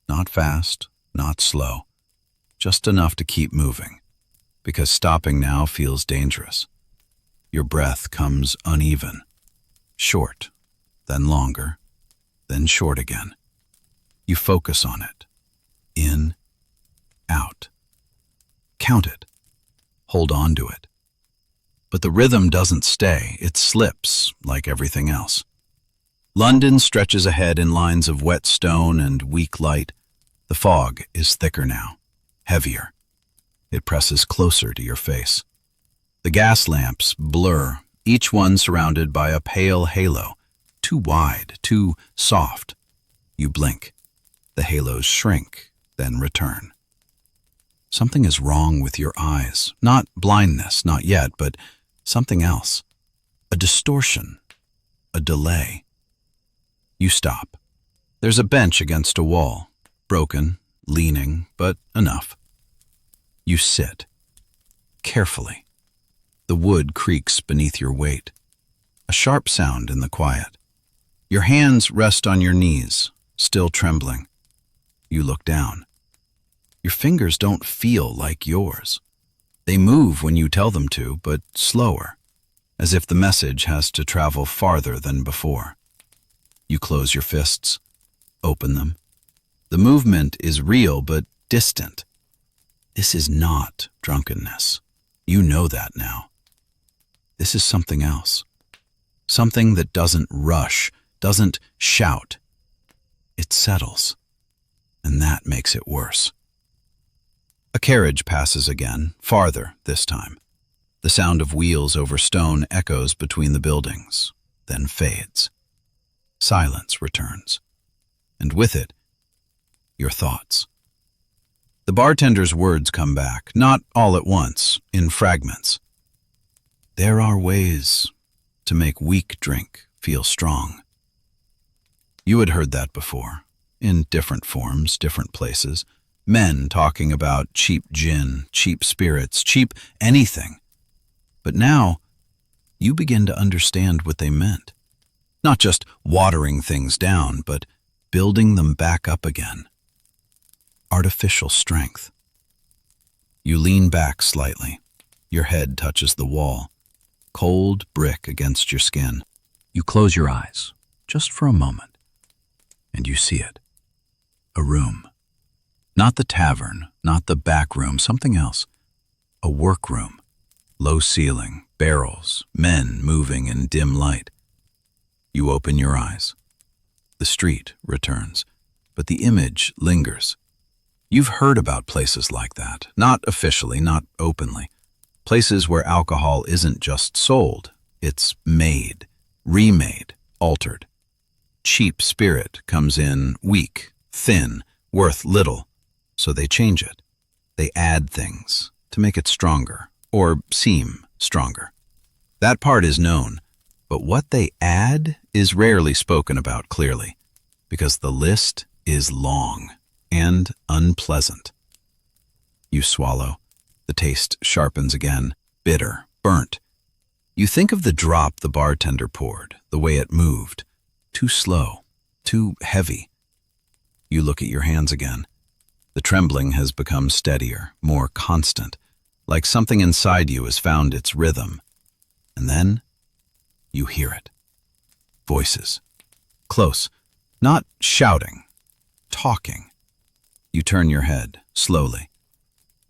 Not fast, not slow. Just enough to keep moving. Because stopping now feels dangerous. Your breath comes uneven. Short, then longer, then short again. You focus on it. In, out. Count it. Hold on to it. But the rhythm doesn't stay. It slips like everything else. London stretches ahead in lines of wet stone and weak light. The fog is thicker now, heavier. It presses closer to your face. The gas lamps blur each one surrounded by a pale halo, too wide, too soft. You blink. The halos shrink, then return. Something is wrong with your eyes. Not blindness, not yet, but something else. A distortion, a delay. You stop. There's a bench against a wall, broken, leaning, but enough. You sit, carefully. The wood creaks beneath your weight. A sharp sound in the quiet. Your hands rest on your knees, still trembling. You look down. Your fingers don't feel like yours. They move when you tell them to, but slower, as if the message has to travel farther than before. You close your fists, open them. The movement is real but distant. This is not drunkenness. You know that now. This is something else. Something that doesn't rush, doesn't shout. It settles, and that makes it worse. A carriage passes again, farther this time. The sound of wheels over stone echoes between the buildings, then fades. Silence returns, and with it, your thoughts. The bartender's words come back, not all at once, in fragments. There are ways to make weak drink feel strong. You had heard that before, in different forms, different places. Men talking about cheap gin, cheap spirits, cheap anything. But now, you begin to understand what they meant. Not just watering things down, but building them back up again. Artificial strength. You lean back slightly. Your head touches the wall. Cold brick against your skin. You close your eyes, just for a moment, and you see it. A room. Not the tavern, not the back room, something else. A workroom. Low ceiling, barrels, men moving in dim light. You open your eyes. The street returns, but the image lingers. You've heard about places like that, not officially, not openly. Places where alcohol isn't just sold, it's made, remade, altered. Cheap spirit comes in weak, thin, worth little, so they change it. They add things to make it stronger, or seem stronger. That part is known, but what they add is rarely spoken about clearly, because the list is long and unpleasant. You swallow. The taste sharpens again, bitter, burnt. You think of the drop the bartender poured, the way it moved. Too slow, too heavy. You look at your hands again. The trembling has become steadier, more constant, like something inside you has found its rhythm. And then, you hear it. Voices. Close. Not shouting. Talking. You turn your head, slowly.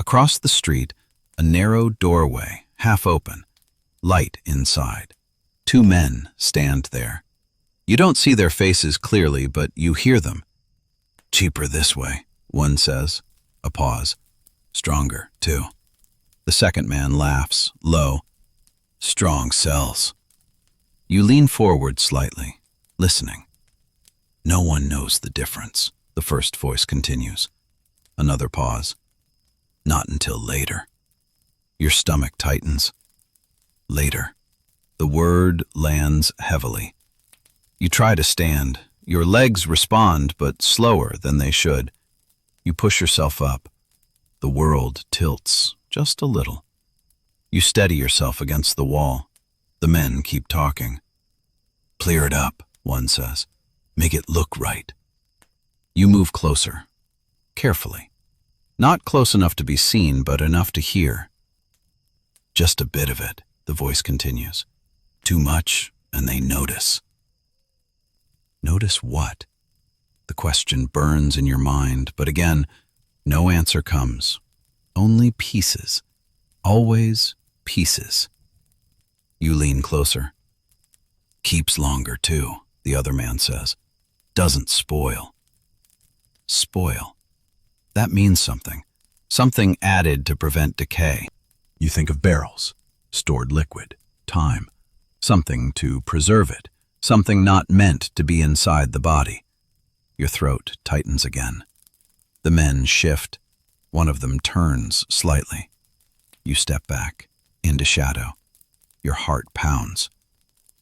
Across the street, a narrow doorway, half open. Light inside. Two men stand there. You don't see their faces clearly, but you hear them. Cheaper this way, one says. A pause. Stronger, too. The second man laughs, low. Strong sells. You lean forward slightly, listening. No one knows the difference, the first voice continues. Another pause. Not until later. Your stomach tightens. Later. The word lands heavily. You try to stand. Your legs respond, but slower than they should. You push yourself up. The world tilts, just a little. You steady yourself against the wall. The men keep talking. Clear it up, one says. Make it look right. You move closer. Carefully. Not close enough to be seen, but enough to hear. Just a bit of it, the voice continues. Too much, and they notice. Notice what? The question burns in your mind, but again, no answer comes. Only pieces. Always pieces. You lean closer. Keeps longer, too, the other man says. Doesn't spoil. Spoil. That means something. Something added to prevent decay. You think of barrels, stored liquid, time. something to preserve it, something not meant to be inside the body. Your throat tightens again. The men shift. One of them turns slightly. You step back, into shadow. Your heart pounds.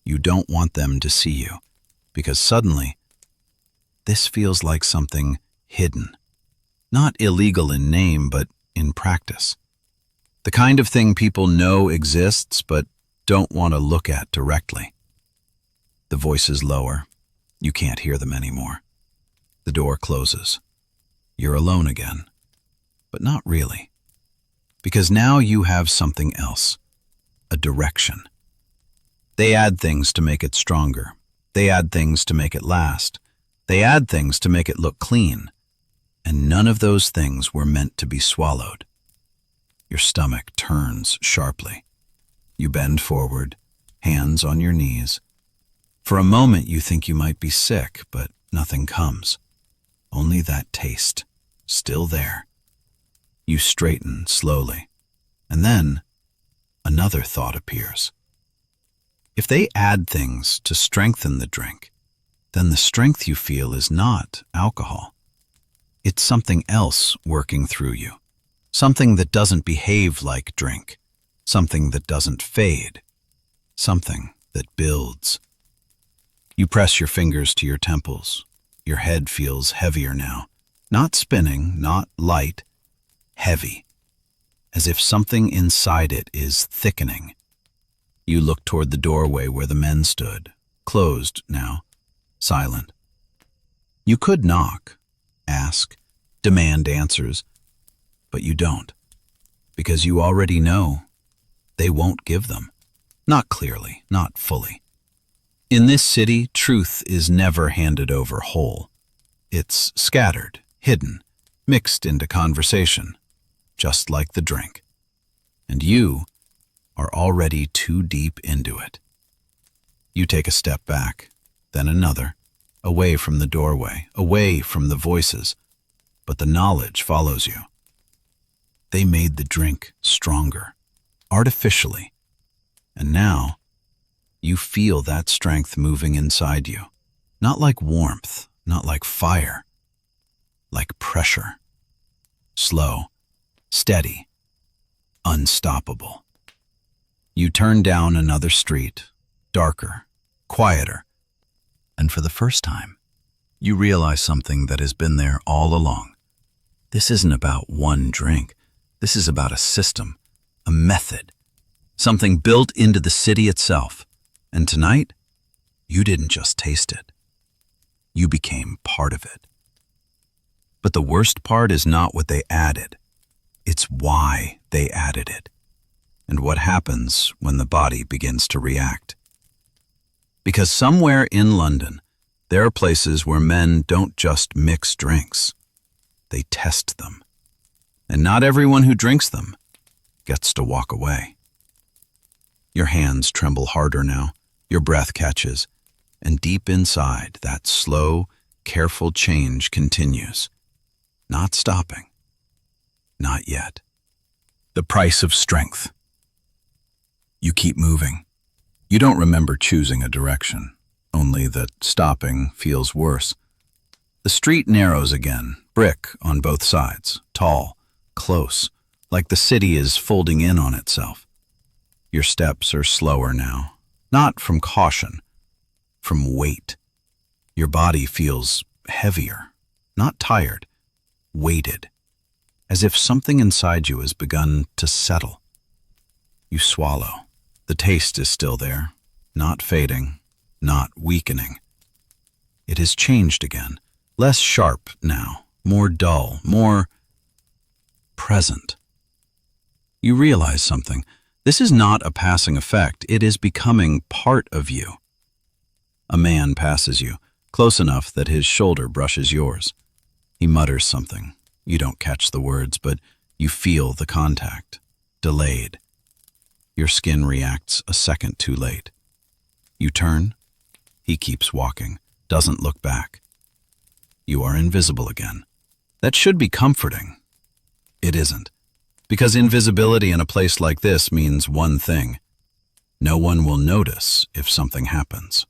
You don't want them to see you, because suddenly, this feels like something hidden. Not illegal in name, but in practice. The kind of thing people know exists, but don't want to look at directly. The voice is lower. You can't hear them anymore. The door closes. You're alone again. But not really. Because now you have something else. A direction. They add things to make it stronger. They add things to make it last. They add things to make it look clean. And none of those things were meant to be swallowed. Your stomach turns sharply. You bend forward, hands on your knees. For a moment you think you might be sick, but nothing comes. Only that taste, still there. You straighten slowly, and then another thought appears. If they add things to strengthen the drink, then the strength you feel is not alcohol. It's something else working through you. Something that doesn't behave like drink. Something that doesn't fade. Something that builds. You press your fingers to your temples. Your head feels heavier now. Not spinning, not light. Heavy. As if something inside it is thickening. You look toward the doorway where the men stood. Closed now. Silent. You could knock. Ask. Demand answers. But you don't. Because you already know. They won't give them. Not clearly, not fully. In this city, truth is never handed over whole. It's scattered, hidden, mixed into conversation, just like the drink. And you are already too deep into it. You take a step back, then another, away from the doorway, away from the voices, but the knowledge follows you. They made the drink stronger, artificially, and now you feel that strength moving inside you, not like warmth, not like fire, like pressure. Slow, steady, unstoppable. You turn down another street, darker, quieter, and for the first time, you realize something that has been there all along. This isn't about one drink. This is about a system, a method, something built into the city itself. And tonight, you didn't just taste it. You became part of it. But the worst part is not what they added. It's why they added it. And what happens when the body begins to react. Because somewhere in London, there are places where men don't just mix drinks. They test them. And not everyone who drinks them gets to walk away. Your hands tremble harder now. Your breath catches. And deep inside, that slow, careful change continues. Not stopping. Not yet. The price of strength. You keep moving. You don't remember choosing a direction, only that stopping feels worse. The street narrows again, brick on both sides, tall, close, like the city is folding in on itself. Your steps are slower now, not from caution, from weight. Your body feels heavier, not tired, weighted, as if something inside you has begun to settle. You swallow. The taste is still there, not fading, not weakening. It has changed again, less sharp now, more dull, more present. You realize something. This is not a passing effect. It is becoming part of you. A man passes you, close enough that his shoulder brushes yours. He mutters something. You don't catch the words, but you feel the contact. Delayed. Your skin reacts a second too late. You turn. He keeps walking, doesn't look back. You are invisible again. That should be comforting. It isn't. Because invisibility in a place like this means one thing. No one will notice if something happens.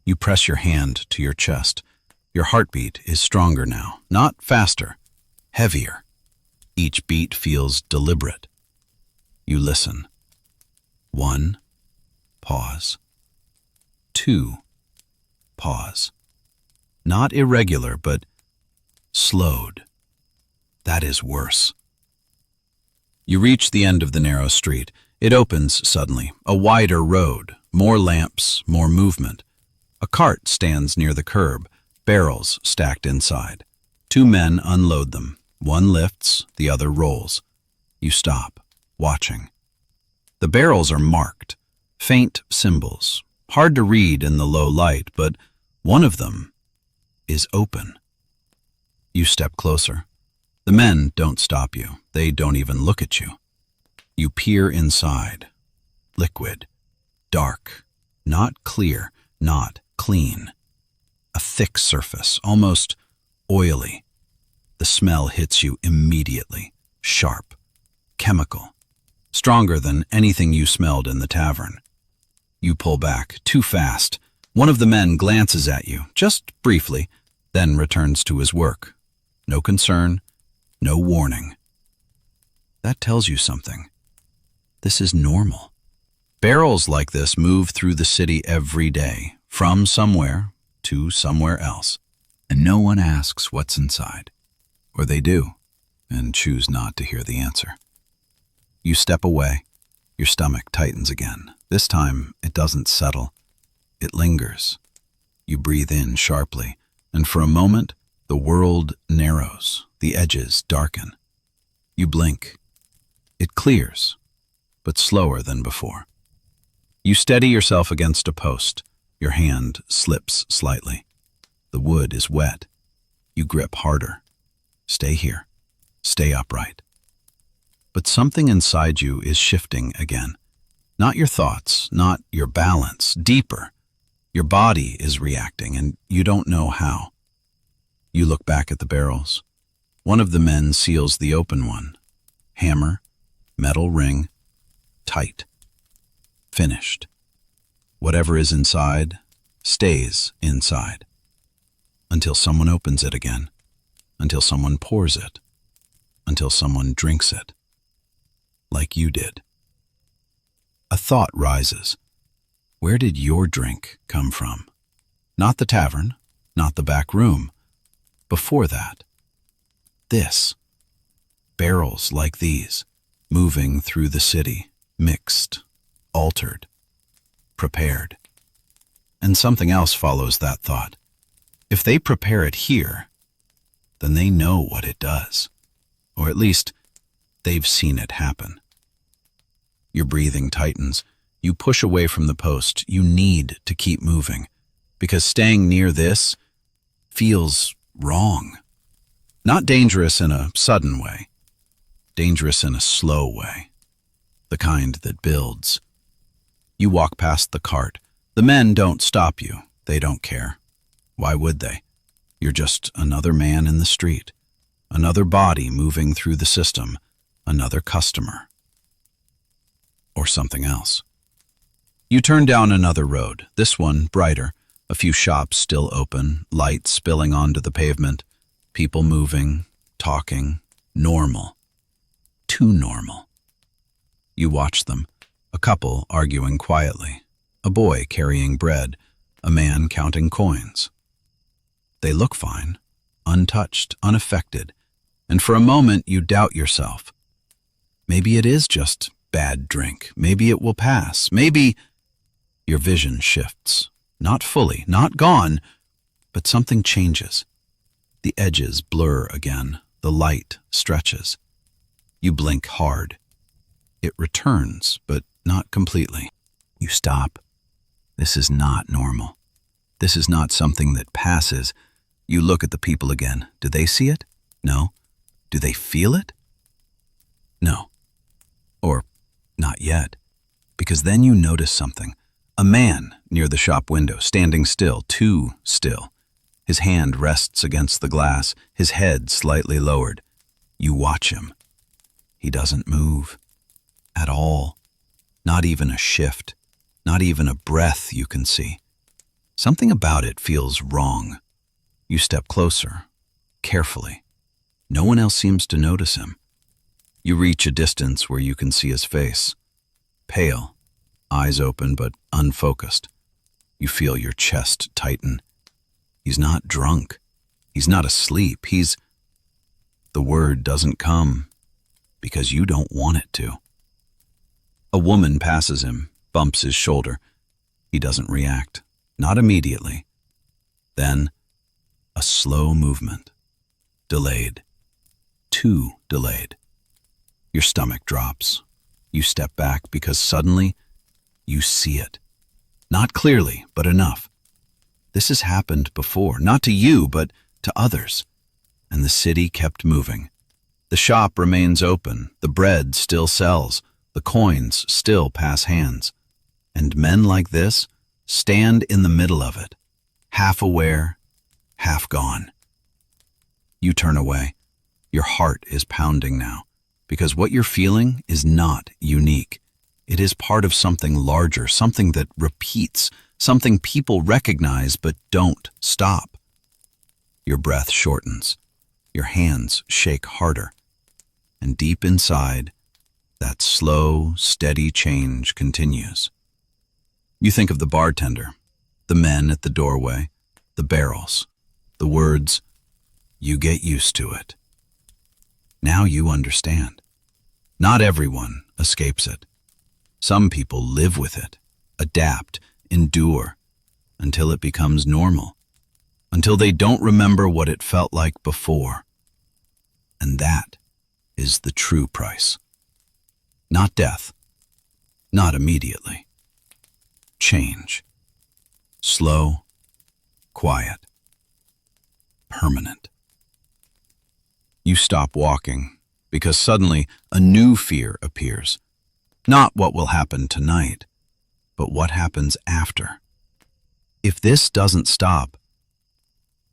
You press your hand to your chest. Your heartbeat is stronger now, not faster, heavier. Each beat feels deliberate. You listen. 1, pause. 2, pause. Not irregular, but slowed. That is worse. You reach the end of the narrow street. It opens suddenly, a wider road, more lamps, more movement. A cart stands near the curb, barrels stacked inside. 2 men unload them. One lifts, the other rolls. You stop, watching. The barrels are marked, faint symbols, hard to read in the low light, but one of them is open. You step closer. The men don't stop you. They don't even look at you. You peer inside. Liquid. Dark. Not clear. Not clean. A thick surface, almost oily. The smell hits you immediately. Sharp. Chemical. Stronger than anything you smelled in the tavern. You pull back, too fast. One of the men glances at you, just briefly, then returns to his work. No concern. No warning. That tells you something. This is normal. Barrels like this move through the city every day, from somewhere to somewhere else, and no one asks what's inside. Or they do, and choose not to hear the answer. You step away. Your stomach tightens again. This time, it doesn't settle. It lingers. You breathe in sharply, and for a moment, the world narrows. The edges darken. You blink. It clears, but slower than before. You steady yourself against a post. Your hand slips slightly. The wood is wet. You grip harder. Stay here. Stay upright. But something inside you is shifting again. Not your thoughts, not your balance, deeper. Your body is reacting, and you don't know how. You look back at the barrels. One of the men seals the open one. Hammer, metal ring, tight. Finished. Whatever is inside stays inside. Until someone opens it again. Until someone pours it. Until someone drinks it. Like you did. A thought rises. Where did your drink come from? Not the tavern, not the back room. Before that. This. Barrels like these, moving through the city, mixed, altered, prepared. And something else follows that thought. If they prepare it here, then they know what it does. Or at least, they've seen it happen. Your breathing tightens. You push away from the post. You need to keep moving, because staying near this feels wrong. Not dangerous in a sudden way. Dangerous in a slow way. The kind that builds. You walk past the cart. The men don't stop you. They don't care. Why would they? You're just another man in the street. Another body moving through the system. Another customer. Or something else. You turn down another road, this one brighter. A few shops still open, light spilling onto the pavement. People moving, talking, normal. Too normal. You watch them. A couple arguing quietly. A boy carrying bread. A man counting coins. They look fine, untouched, unaffected, and for a moment you doubt yourself. Maybe it is just bad drink. Maybe it will pass. Maybe your vision shifts. Not fully, not gone, but something changes. The edges blur again. The light stretches. You blink hard. It returns, but not completely. You stop. This is not normal. This is not something that passes. You look at the people again. Do they see it? No. Do they feel it? No. Or not yet. Because then you notice something. A man near the shop window, standing still, too still. His hand rests against the glass, his head slightly lowered. You watch him. He doesn't move. At all. Not even a shift, not even a breath you can see. Something about it feels wrong. You step closer, carefully. No one else seems to notice him. You reach a distance where you can see his face. Pale, eyes open but unfocused. You feel your chest tighten. He's not drunk. He's not asleep. The word doesn't come because you don't want it to. A woman passes him, bumps his shoulder. He doesn't react, not immediately. Then, a slow movement. Delayed. Too delayed. Your stomach drops. You step back because suddenly you see it. Not clearly, but enough. This has happened before, not to you, but to others. And the city kept moving. The shop remains open. The bread still sells. The coins still pass hands. And men like this stand in the middle of it, half aware, half gone. You turn away. Your heart is pounding now, because what you're feeling is not unique. It is part of something larger, something that repeats, something people recognize but don't stop. Your breath shortens. Your hands shake harder. And deep inside, that slow, steady change continues. You think of the bartender, the men at the doorway, the barrels, the words, "You get used to it." Now you understand. Not everyone escapes it. Some people live with it, adapt, endure, until it becomes normal, until they don't remember what it felt like before. And that is the true price. Not death, not immediately. Change. Slow, quiet, permanent. You stop walking because suddenly a new fear appears. Not what will happen tonight, but what happens after. If this doesn't stop,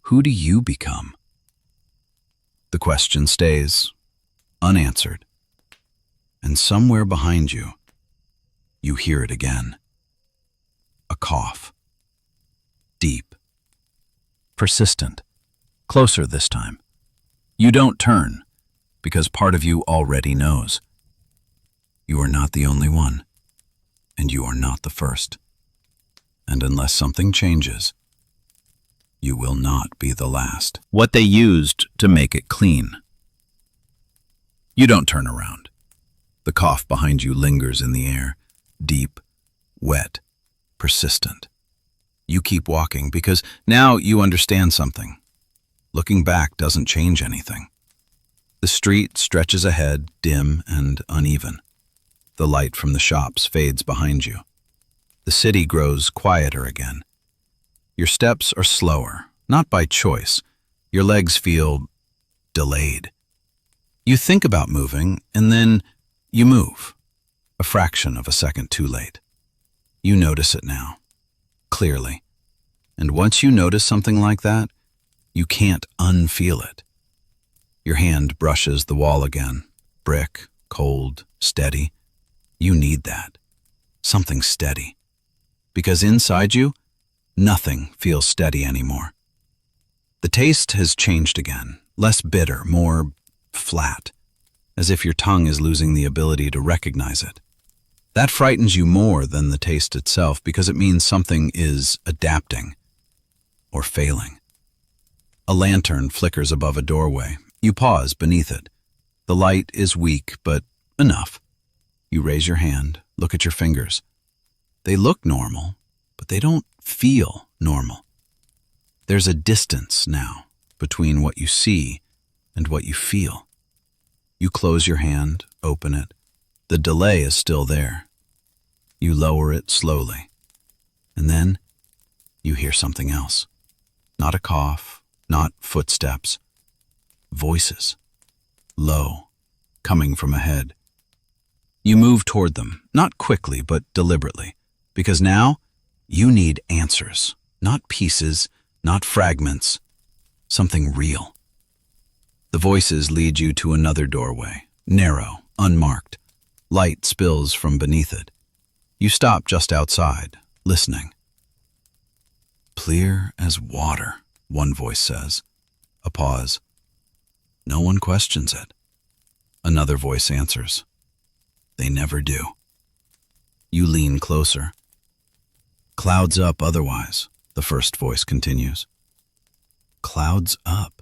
who do you become? The question stays unanswered. And somewhere behind you, you hear it again. A cough. Deep. Persistent. Closer this time. You don't turn, because part of you already knows. You are not the only one, and you are not the first. And unless something changes, you will not be the last. What they used to make it clean. You don't turn around. The cough behind you lingers in the air, deep, wet, persistent. You keep walking because now you understand something. Looking back doesn't change anything. The street stretches ahead, dim and uneven. The light from the shops fades behind you. The city grows quieter again. Your steps are slower, not by choice. Your legs feel delayed. You think about moving, and then you move, a fraction of a second too late. You notice it now, clearly. And once you notice something like that, you can't unfeel it. Your hand brushes the wall again, brick, cold, steady. You need that, something steady. Because inside you, nothing feels steady anymore. The taste has changed again, less bitter, more flat, as if your tongue is losing the ability to recognize it. That frightens you more than the taste itself because it means something is adapting or failing. A lantern flickers above a doorway. You pause beneath it. The light is weak, but enough. You raise your hand, look at your fingers. They look normal, but they don't feel normal. There's a distance now between what you see and what you feel. You close your hand, open it. The delay is still there. You lower it slowly. And then you hear something else. Not a cough, not footsteps. Voices. Low, coming from ahead. You move toward them, not quickly but deliberately, because now you need answers, not pieces, not fragments, something real. The voices lead you to another doorway, narrow, unmarked. Light spills from beneath it. You stop just outside, listening. Clear as water, one voice says. A pause. No one questions it. Another voice answers. They never do. You lean closer. Clouds up otherwise, the first voice continues. Clouds up.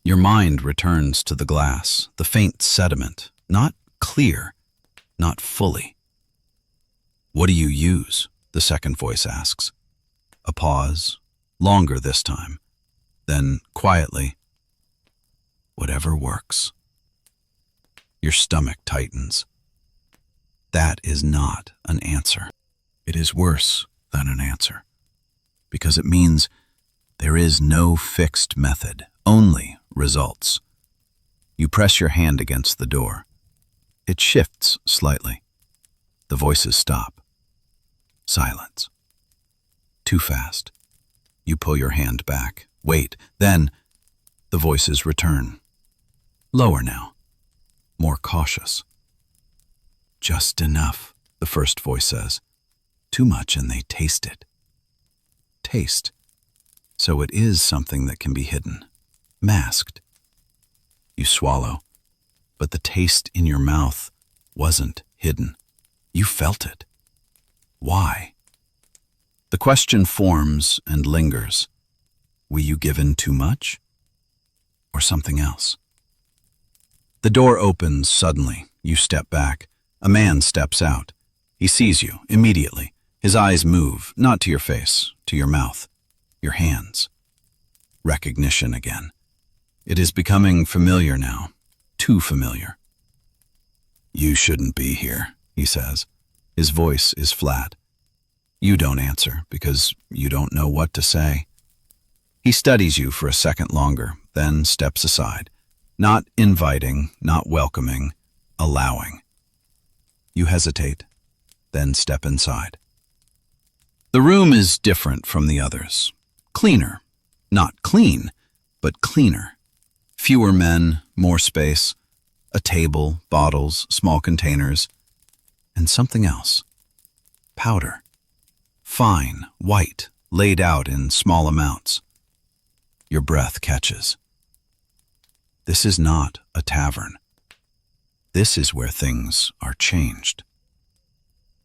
Your mind returns to the glass, the faint sediment, not clear, not fully. What do you use? The second voice asks. A pause, longer this time. Then, quietly, whatever works. Your stomach tightens. That is not an answer. It is worse than an answer, because it means there is no fixed method, only results. You press your hand against the door. It shifts slightly. The voices stop. Silence. Too fast. You pull your hand back. Wait. Then the voices return. Lower now. More cautious. Just enough, the first voice says. Too much and they taste it. Taste. So it is something that can be hidden. Masked. You swallow. But the taste in your mouth wasn't hidden. You felt it. Why? The question forms and lingers. Were you given too much? Or something else? The door opens suddenly. You step back. A man steps out. He sees you immediately. His eyes move, not to your face, to your mouth, your hands. Recognition again. It is becoming familiar now. Too familiar. You shouldn't be here, he says. His voice is flat. You don't answer because you don't know what to say. He studies you for a second longer, then steps aside. Not inviting, not welcoming, allowing. You hesitate, then step inside. The room is different from the others. Cleaner. Not clean, but cleaner. Fewer men, more space. A table, bottles, small containers, and something else. Powder. Fine, white, laid out in small amounts. Your breath catches. This is not a tavern. This is where things are changed.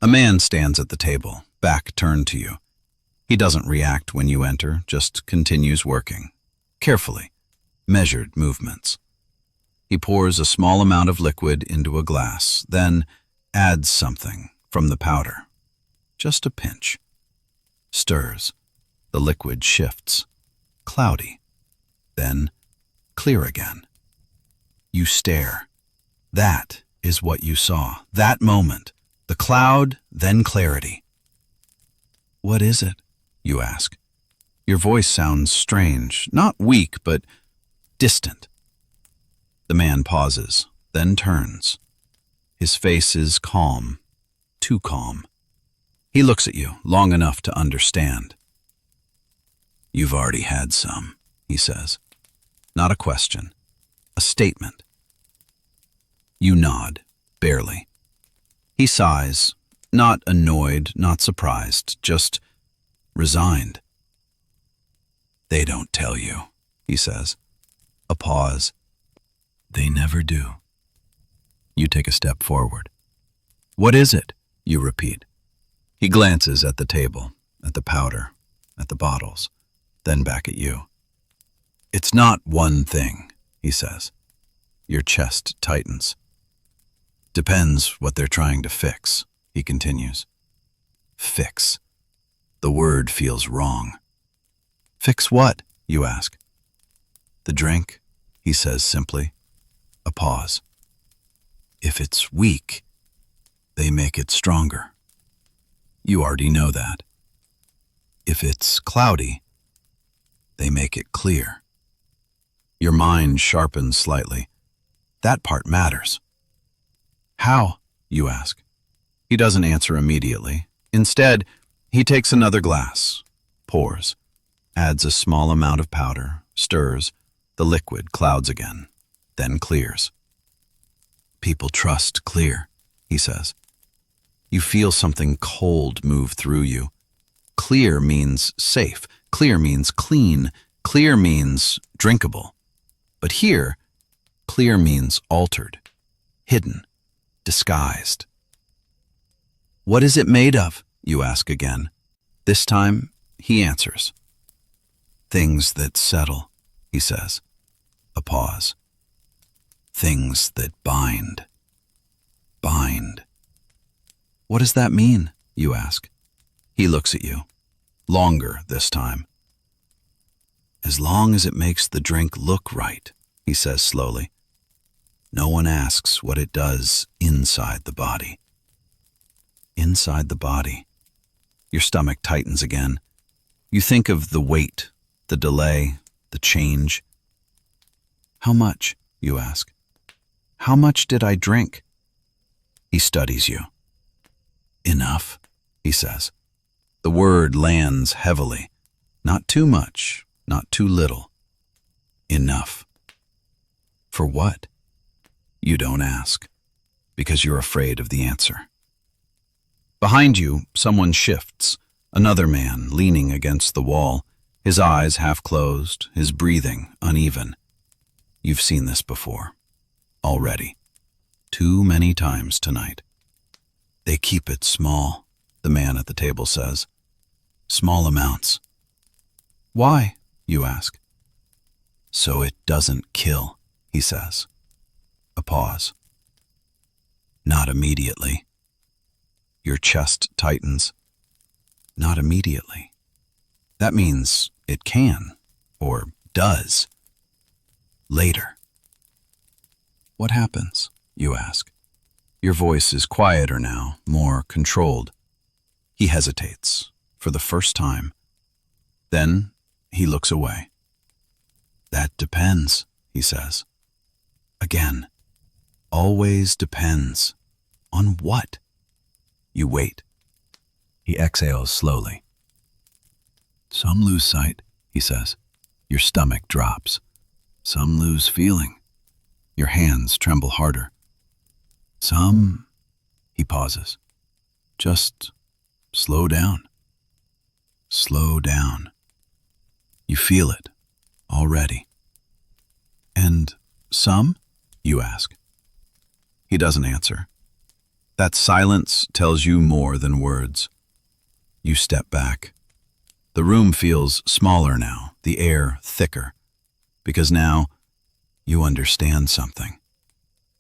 A man stands at the table, back turned to you. He doesn't react when you enter, just continues working. Carefully, measured movements. He pours a small amount of liquid into a glass, then adds something from the powder. Just a pinch. Stirs. The liquid shifts. Cloudy. Then clear again. You stare. That is what you saw. That moment. The cloud, then clarity. What is it? You ask. Your voice sounds strange, not weak, but distant. The man pauses, then turns. His face is calm, too calm. He looks at you long enough to understand. You've already had some, he says. Not a question, a statement. You nod, barely. He sighs, not annoyed, not surprised, just resigned. They don't tell you, he says. A pause. They never do. You take a step forward. What is it? You repeat. He glances at the table, at the powder, at the bottles, then back at you. It's not one thing, he says. Your chest tightens. Depends what they're trying to fix, he continues. Fix. The word feels wrong. Fix what? You ask. The drink, he says simply. A pause. If it's weak, they make it stronger. You already know that. If it's cloudy, they make it clear. Your mind sharpens slightly. That part matters. How? You ask. He doesn't answer immediately. Instead, he takes another glass, pours, adds a small amount of powder, stirs, the liquid clouds again, then clears. People trust clear, he says. You feel something cold move through you. Clear means safe. Clear means clean. Clear means drinkable. But here, clear means altered, hidden, disguised. What is it made of? You ask again. This time, he answers. Things that settle, he says. A pause. Things that bind. Bind. What does that mean? You ask. He looks at you. Longer this time. As long as it makes the drink look right, he says slowly. No one asks what it does inside the body. Inside the body. Your stomach tightens again. You think of the wait, the delay, the change. How much? You ask. How much did I drink? He studies you. Enough, he says. The word lands heavily. Not too much, not too little. Enough. For what? You don't ask, because you're afraid of the answer. Behind you, someone shifts, another man leaning against the wall, his eyes half closed, his breathing uneven. You've seen this before. Already. Too many times tonight. They keep it small, the man at the table says. Small amounts. Why? You ask. So it doesn't kill, he says. A pause. Not immediately. Your chest tightens. Not immediately. That means it can, or does. Later. What happens? You ask. Your voice is quieter now, more controlled. He hesitates, for the first time. Then he looks away. That depends, he says. Again. Always depends. On what? You wait. He exhales slowly. Some lose sight, he says. Your stomach drops. Some lose feeling. Your hands tremble harder. Some, he pauses. Just slow down. Slow down. You feel it, already. And some? You ask. He doesn't answer. That silence tells you more than words. You step back. The room feels smaller now, the air thicker, because now you understand something.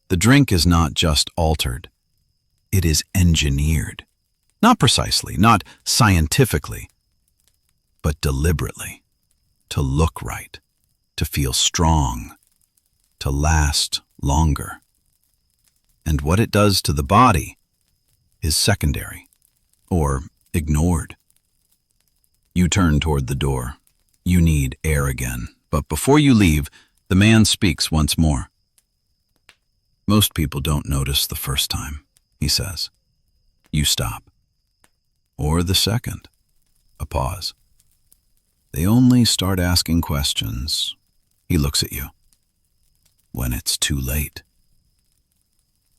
The drink is not just altered, it is engineered. Not precisely, not scientifically, but deliberately, to look right, to feel strong, to last longer. And what it does to the body is secondary, or ignored. You turn toward the door. You need air again, but before you leave, the man speaks once more. Most people don't notice the first time, he says. You stop. Or the second. A pause. They only start asking questions. He looks at you. When it's too late.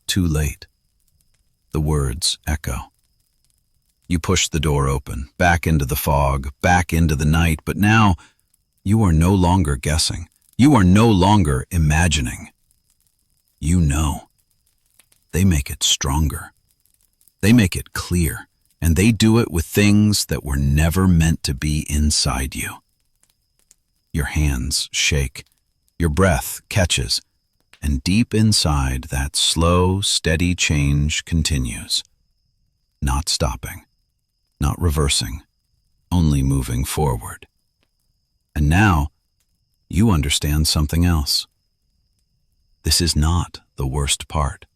Too late. The words echo. You push the door open, back into the fog, back into the night, but now you are no longer guessing. You are no longer imagining. You know. They make it stronger. They make it clear, and they do it with things that were never meant to be inside you. Your hands shake, your breath catches, and deep inside that slow, steady change continues. Not stopping, not reversing, only moving forward. And now, you understand something else. This is not the worst part.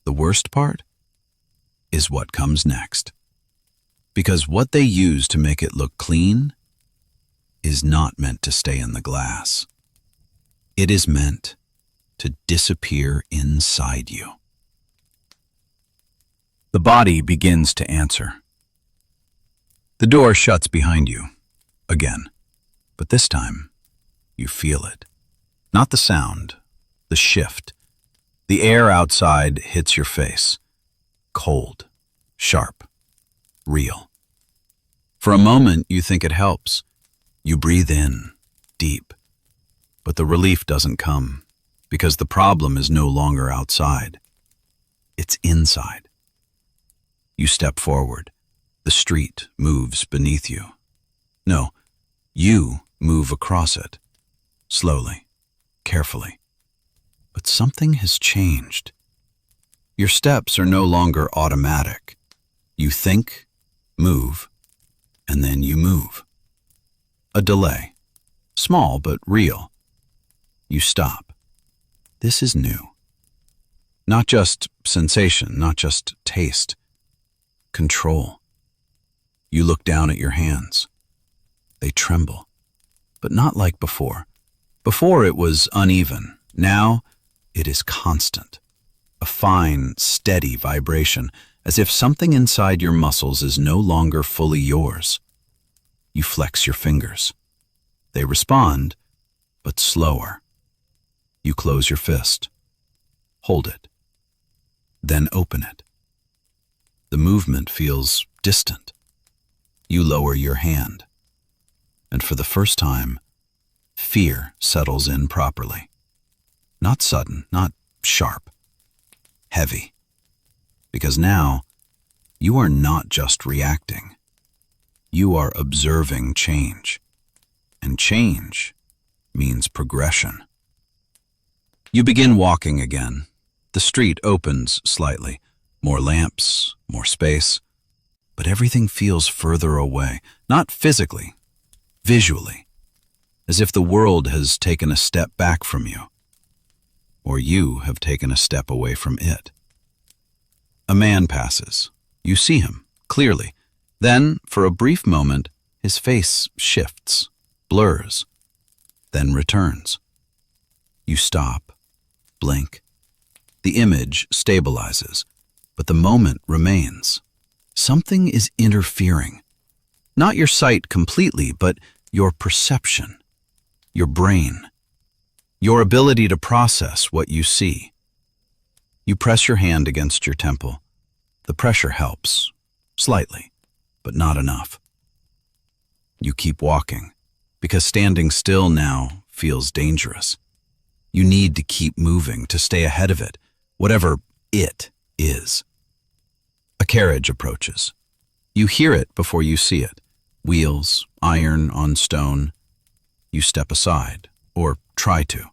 The worst part is what comes next. Because what they use to make it look clean is not meant to stay in the glass. It is meant to disappear inside you. The body begins to answer. The door shuts behind you, again, but this time you feel it. Not the sound, the shift. The air outside hits your face, cold, sharp, real. For a moment, you think it helps. You breathe in, deep. But the relief doesn't come, because the problem is no longer outside. It's inside. You step forward. The street moves beneath you. No, you move across it, slowly, carefully. But something has changed. Your steps are no longer automatic. You think, move, and then you move. A delay, small but real. You stop. This is new. Not just sensation, not just taste. Control. You look down at your hands. They tremble, but not like before. Before it was uneven. Now it is constant. A fine, steady vibration, as if something inside your muscles is no longer fully yours. You flex your fingers. They respond, but slower. You close your fist. Hold it. Then open it. The movement feels distant. You lower your hand. And for the first time, fear settles in properly. Not sudden, not sharp. Heavy. Because now, you are not just reacting. You are observing change. And change means progression. You begin walking again. The street opens slightly. More lamps, more space. But everything feels further away. Not physically, visually. As if the world has taken a step back from you. Or you have taken a step away from it. A man passes. You see him, clearly. Then, for a brief moment, his face shifts, blurs, then returns. You stop, blink. The image stabilizes, but the moment remains. Something is interfering. Not your sight completely, but your perception, your brain, your ability to process what you see. You press your hand against your temple. The pressure helps, slightly, but not enough. You keep walking, because standing still now feels dangerous. You need to keep moving to stay ahead of it, whatever it is. A carriage approaches. You hear it before you see it. Wheels, iron on stone. You step aside, or try to.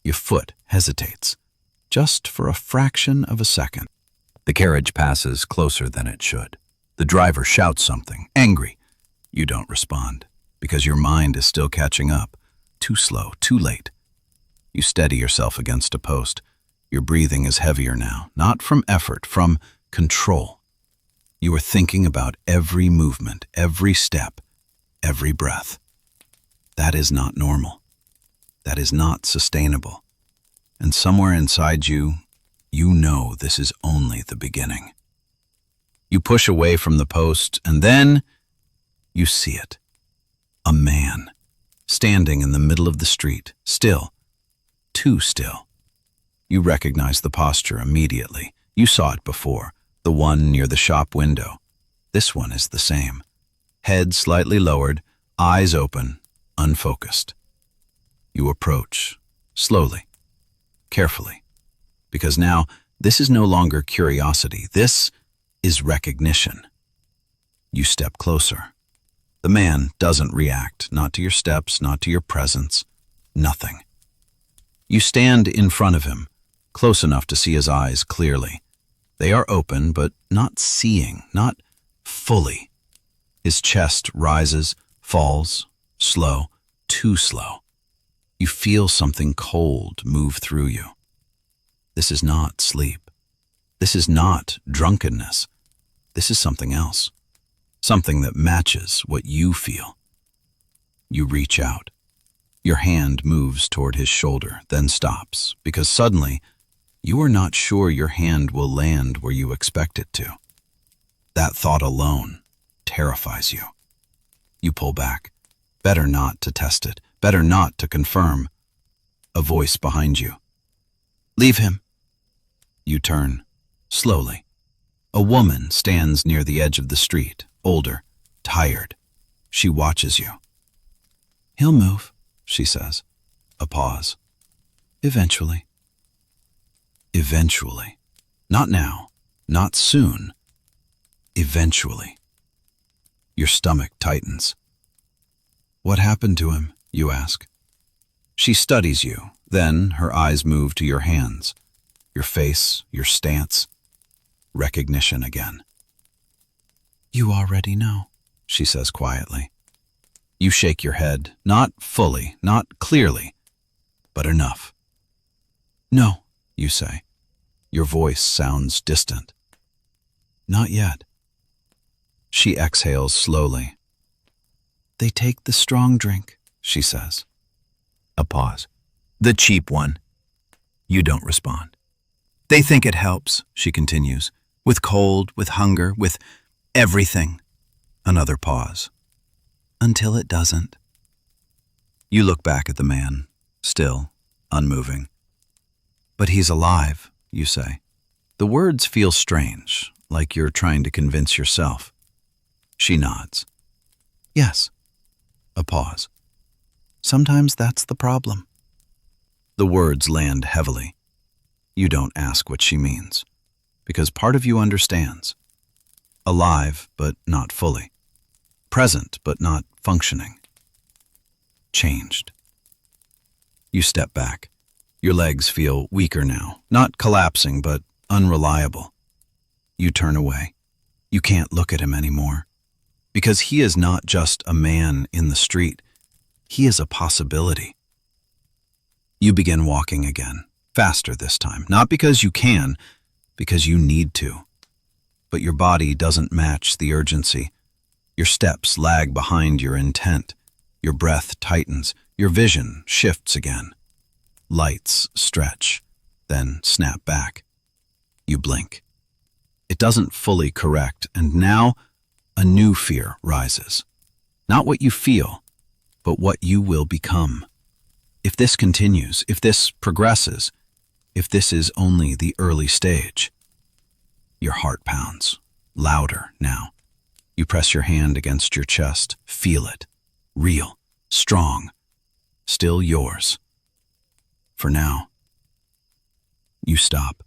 Your foot hesitates, just for a fraction of a second. The carriage passes closer than it should. The driver shouts something, angry. You don't respond, because your mind is still catching up. Too slow, too late. You steady yourself against a post. Your breathing is heavier now, not from effort, from control. You are thinking about every movement, every step, every breath. That is not normal. That is not sustainable. And somewhere inside you, you know this is only the beginning. You push away from the post, and then you see it. A man, standing in the middle of the street, still, too still. You recognize the posture immediately. You saw it before, the one near the shop window. This one is the same. Head slightly lowered, eyes open, unfocused. You approach, slowly, carefully, because now this is no longer curiosity. This is recognition. You step closer. The man doesn't react, not to your steps, not to your presence, nothing. You stand in front of him, close enough to see his eyes clearly. They are open, but not seeing, not fully. His chest rises, falls, slow, too slow. You feel something cold move through you. This is not sleep. This is not drunkenness. This is something else. Something that matches what you feel. You reach out. Your hand moves toward his shoulder, then stops, because suddenly you are not sure your hand will land where you expect it to. That thought alone terrifies you. You pull back. Better not to test it. Better not to confirm. A voice behind you. Leave him. You turn, slowly. A woman stands near the edge of the street, older, tired. She watches you. "He'll move," she says. A pause. "Eventually." Eventually. Not now. Not soon. Eventually. Your stomach tightens. "What happened to him?" you ask. She studies you. Then her eyes move to your hands, your face, your stance. Recognition again. "You already know," she says quietly. You shake your head, not fully, not clearly, but enough. "No," you say. Your voice sounds distant. "Not yet." She exhales slowly. "They take the strong drink," she says. A pause. "The cheap one." You don't respond. "They think it helps," she continues, "with cold, with hunger, with everything." Another pause. "Until it doesn't." You look back at the man, still, unmoving. "But he's alive," you say. The words feel strange, like you're trying to convince yourself. She nods. "Yes." A pause. "Sometimes that's the problem." The words land heavily. You don't ask what she means, because part of you understands. Alive, but not fully. Present, but not functioning. Changed. You step back. Your legs feel weaker now, not collapsing, but unreliable. You turn away. You can't look at him anymore, because he is not just a man in the street. He is a possibility. You begin walking again, faster this time, not because you can, because you need to. But your body doesn't match the urgency. Your steps lag behind your intent. Your breath tightens. Your vision shifts again. Lights stretch, then snap back. You blink. It doesn't fully correct, and now a new fear rises. Not what you feel, but what you will become. If this continues, if this progresses, if this is only the early stage. Your heart pounds, louder now. You press your hand against your chest, feel it, real, strong, still yours. For now. You stop,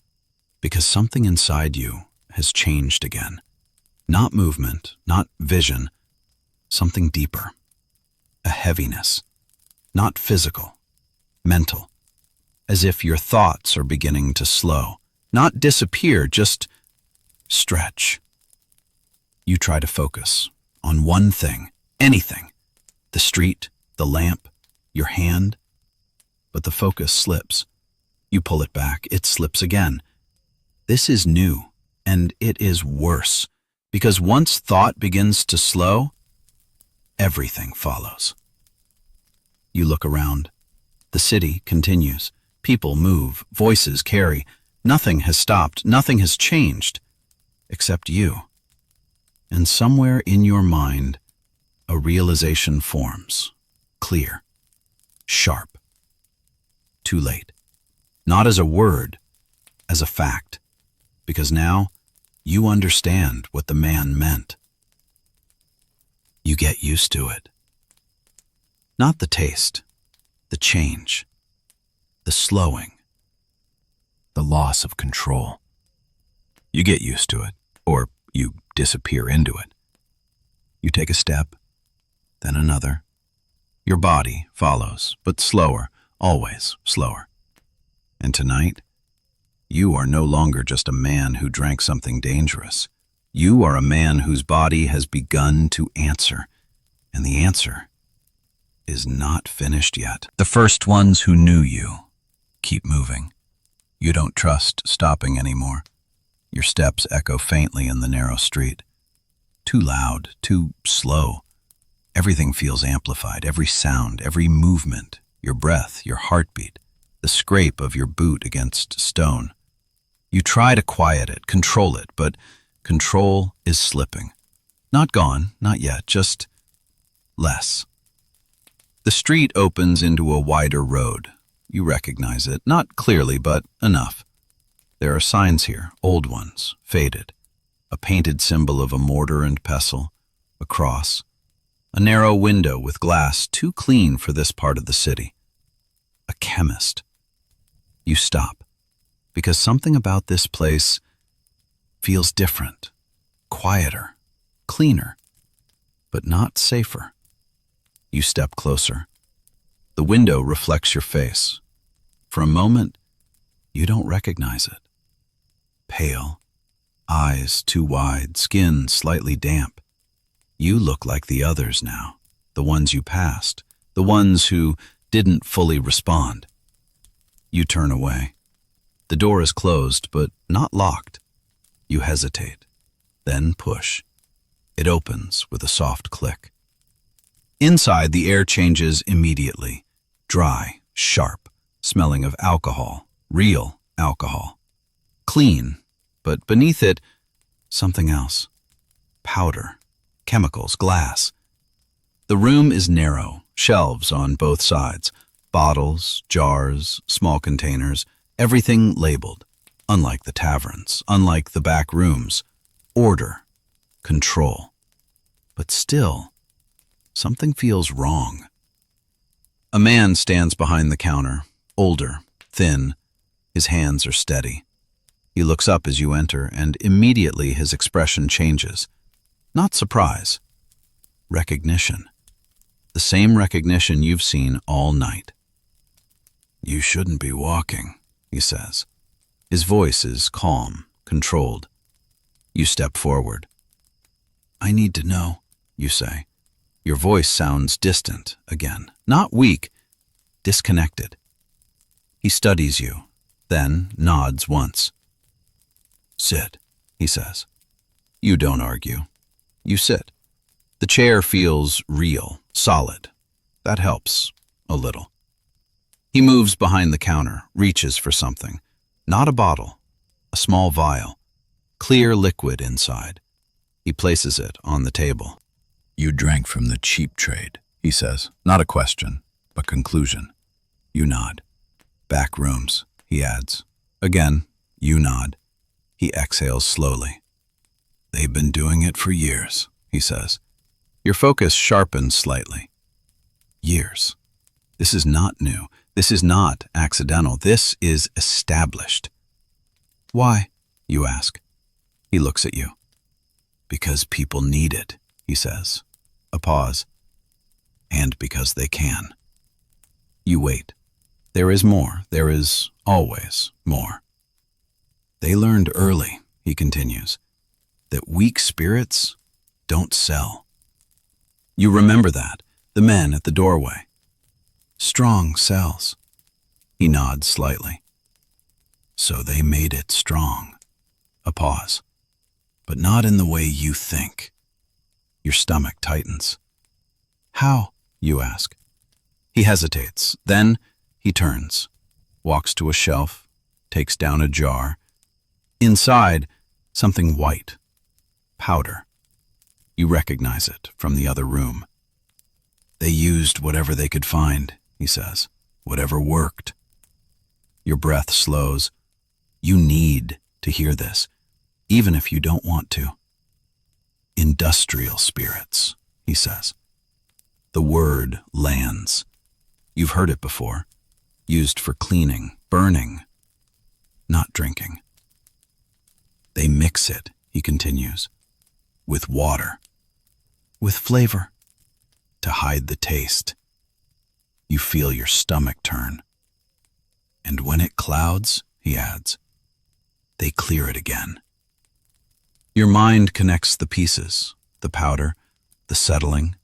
because something inside you has changed again. Not movement, not vision, something deeper. A heaviness, not physical, mental, as if your thoughts are beginning to slow, not disappear, just stretch. You try to focus on one thing, anything, the street, the lamp, your hand, but the focus slips. You pull it back, it slips again. This is new, and it is worse, because once thought begins to slow, everything follows. You look around. The city continues. People move, voices carry. Nothing has stopped, nothing has changed, except you. And somewhere in your mind, a realization forms, clear, sharp. Too late. Not as a word, as a fact, because now you understand what the man meant. You get used to it. Not the taste, the change, the slowing, the loss of control. You get used to it, or you disappear into it. You take a step, then another. Your body follows, but slower, always slower. And tonight, you are no longer just a man who drank something dangerous. You are a man whose body has begun to answer, and the answer is not finished yet. The first ones who knew you keep moving. You don't trust stopping anymore. Your steps echo faintly in the narrow street. Too loud, too slow. Everything feels amplified, every sound, every movement, your breath, your heartbeat, the scrape of your boot against stone. You try to quiet it, control it, but control is slipping. Not gone, not yet, just less. The street opens into a wider road. You recognize it, not clearly, but enough. There are signs here, old ones, faded. a painted symbol of a mortar and pestle, a cross, a narrow window with glass too clean for this part of the city. A chemist. You stop, because something about this place feels different, quieter, cleaner, but not safer. You step closer. The window reflects your face. For a moment, you don't recognize it. Pale, eyes too wide, skin slightly damp. You look like the others now, the ones you passed, the ones who didn't fully respond. You turn away. The door is closed, but not locked. You hesitate, then push. It opens with a soft click. Inside, the air changes immediately. Dry, sharp, smelling of alcohol, real alcohol. Clean, but beneath it, something else. Powder, chemicals, glass. The room is narrow, shelves on both sides. Bottles, jars, small containers, everything labeled. Unlike the taverns, unlike the back rooms. Order, control. But still, something feels wrong. A man stands behind the counter, older, thin. His hands are steady. He looks up as you enter, and immediately his expression changes. Not surprise. Recognition. The same recognition you've seen all night. "You shouldn't be walking," he says. His voice is calm, controlled. You step forward. "I need to know," you say. Your voice sounds distant again, not weak, disconnected. He studies you, then nods once. "Sit," he says. You don't argue. You sit. The chair feels real, solid. That helps a little. He moves behind the counter, reaches for something. Not a bottle, a small vial, clear liquid inside. He places it on the table. "You drank from the cheap trade," he says. Not a question, but conclusion. You nod. "Back rooms," he adds. Again, you nod. He exhales slowly. "They've been doing it for years," he says. Your focus sharpens slightly. Years. This is not new. This is not accidental. This is established. "Why?" you ask. He looks at you. "Because people need it," he says. A pause. "And because they can." You wait. There is more. There is always more. "They learned early," he continues, "that weak spirits don't sell." You remember that, the men at the doorway. "Strong sells." He nods slightly. "So they made it strong." A pause. "But not in the way you think." Your stomach tightens. "How?" you ask. He hesitates. Then he turns, walks to a shelf, takes down a jar. Inside, something white. Powder. You recognize it from the other room. "They used whatever they could find," he says. "Whatever worked." Your breath slows. You need to hear this, even if you don't want to. "Industrial spirits," he says. The word lands. You've heard it before. Used for cleaning, burning, not drinking. "They mix it," he continues, "with water, with flavor, to hide the taste." You feel your stomach turn. "And when it clouds," he adds, "they clear it again." Your mind connects the pieces, the powder, the settling.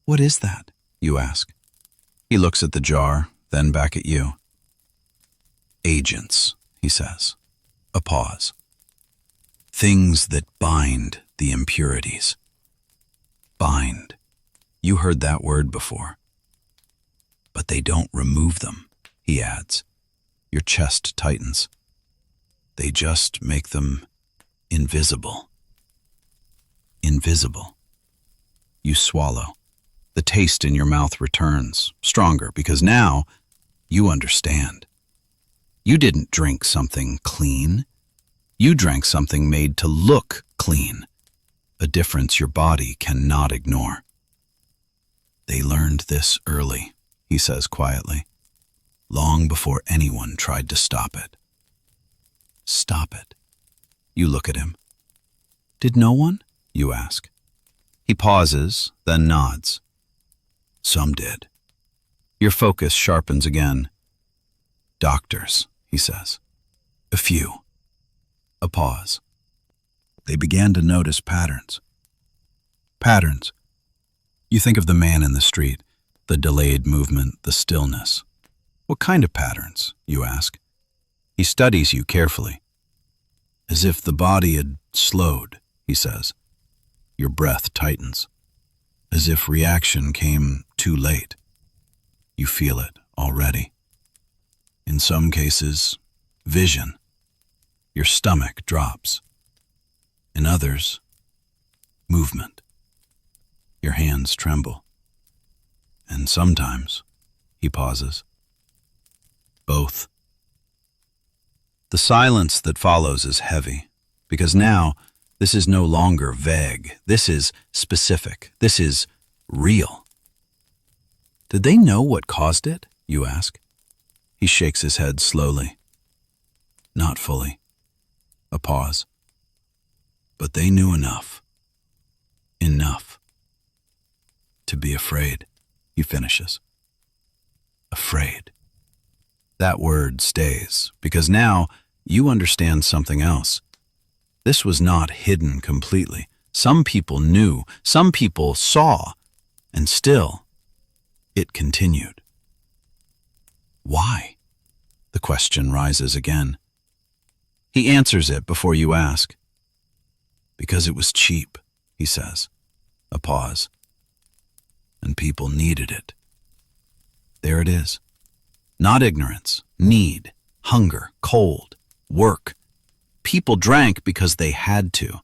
"What is that?" you ask. He looks at the jar, then back at you. "Agents," he says. A pause. "Things that bind the impurities." Bind. You heard that word before. "But they don't remove them," he adds. Your chest tightens. "They just make them invisible." Invisible. You swallow. The taste in your mouth returns, stronger, because now you understand. You didn't drink something clean. You drank something made to look clean, a difference your body cannot ignore. They learned this early, he says quietly, long before anyone tried to stop it. Stop it. You look at him. Did no one? You ask. He pauses, then nods. Some did. Your focus sharpens again. Doctors, he says. A few. A pause. They began to notice patterns. Patterns. You think of the man in the street, the delayed movement, the stillness. What kind of patterns, you ask? He studies you carefully. As if the body had slowed, he says. Your breath tightens. As if reaction came too late. You feel it already. In some cases, vision. Your stomach drops. In others, movement. Your hands tremble. And sometimes, he pauses. Both. The silence that follows is heavy, because now this is no longer vague. This is specific. This is real. Did they know what caused it? You ask. He shakes his head slowly. Not fully. A pause. But they knew enough. Enough. To be afraid, he finishes. Afraid. That word stays, because now you understand something else. This was not hidden completely. Some people knew, some people saw, and still, it continued. Why? The question rises again. He answers it before you ask. Because it was cheap, he says. A pause. And people needed it. There it is. Not ignorance, need, hunger, cold, work. People drank because they had to,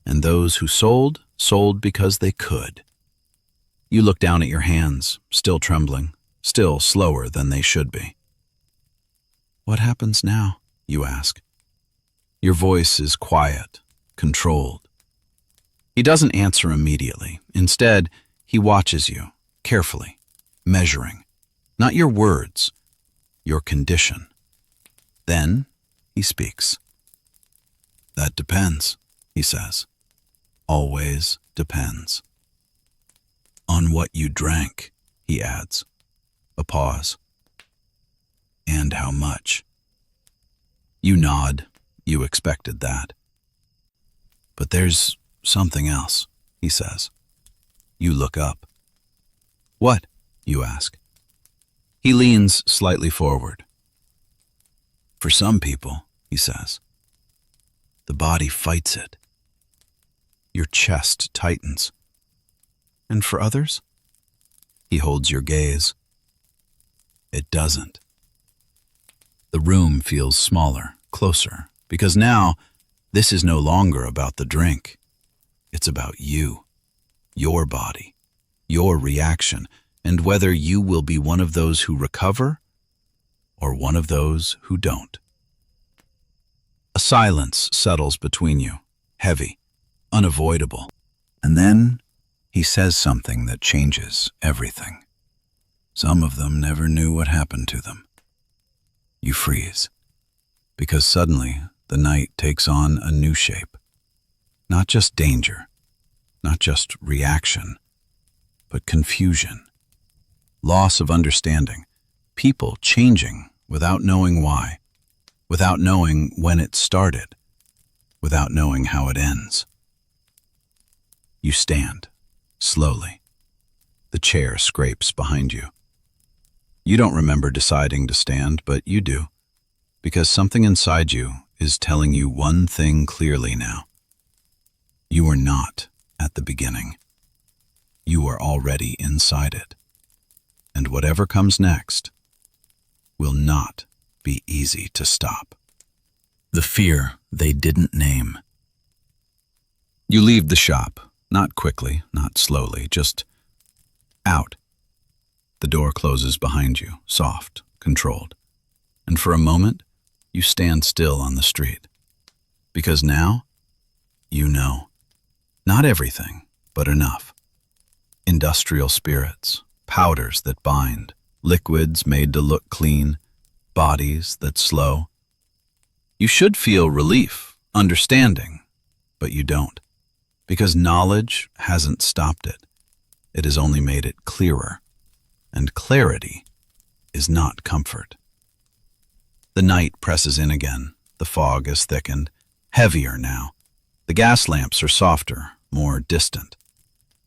and those who sold, sold because they could. You look down at your hands, still trembling, still slower than they should be. What happens now? You ask. Your voice is quiet, controlled. He doesn't answer immediately. Instead, he watches you, carefully, measuring. Not your words, your condition. Then he speaks. That depends, he says. Always depends. On what you drank, he adds. A pause. And how much. You nod. You expected that. But there's something else, he says. You look up. What? You ask. He leans slightly forward. For some people, he says, the body fights it. Your chest tightens. And for others? He holds your gaze. It doesn't. The room feels smaller, closer, because now this is no longer about the drink. It's about you, your body, your reaction, and whether you will be one of those who recover or one of those who don't. A silence settles between you, heavy, unavoidable. And then he says something that changes everything. Some of them never knew what happened to them. You freeze, because suddenly the night takes on a new shape. Not just danger, not just reaction, but confusion. Loss of understanding, people changing without knowing why, without knowing when it started, without knowing how it ends. You stand, slowly. The chair scrapes behind you. You don't remember deciding to stand, but you do, because something inside you is telling you one thing clearly now. You are not at the beginning. You are already inside it. And whatever comes next will not be easy to stop. The fear they didn't name. You leave the shop, not quickly, not slowly, just out. The door closes behind you, soft, controlled. And for a moment, you stand still on the street. Because now, you know. Not everything, but enough. Industrial spirits, powders that bind, liquids made to look clean, bodies that slow. You should feel relief, understanding, but you don't. Because knowledge hasn't stopped it. It has only made it clearer. And clarity is not comfort. The night presses in again. The fog has thickened, heavier now. The gas lamps are softer, more distant.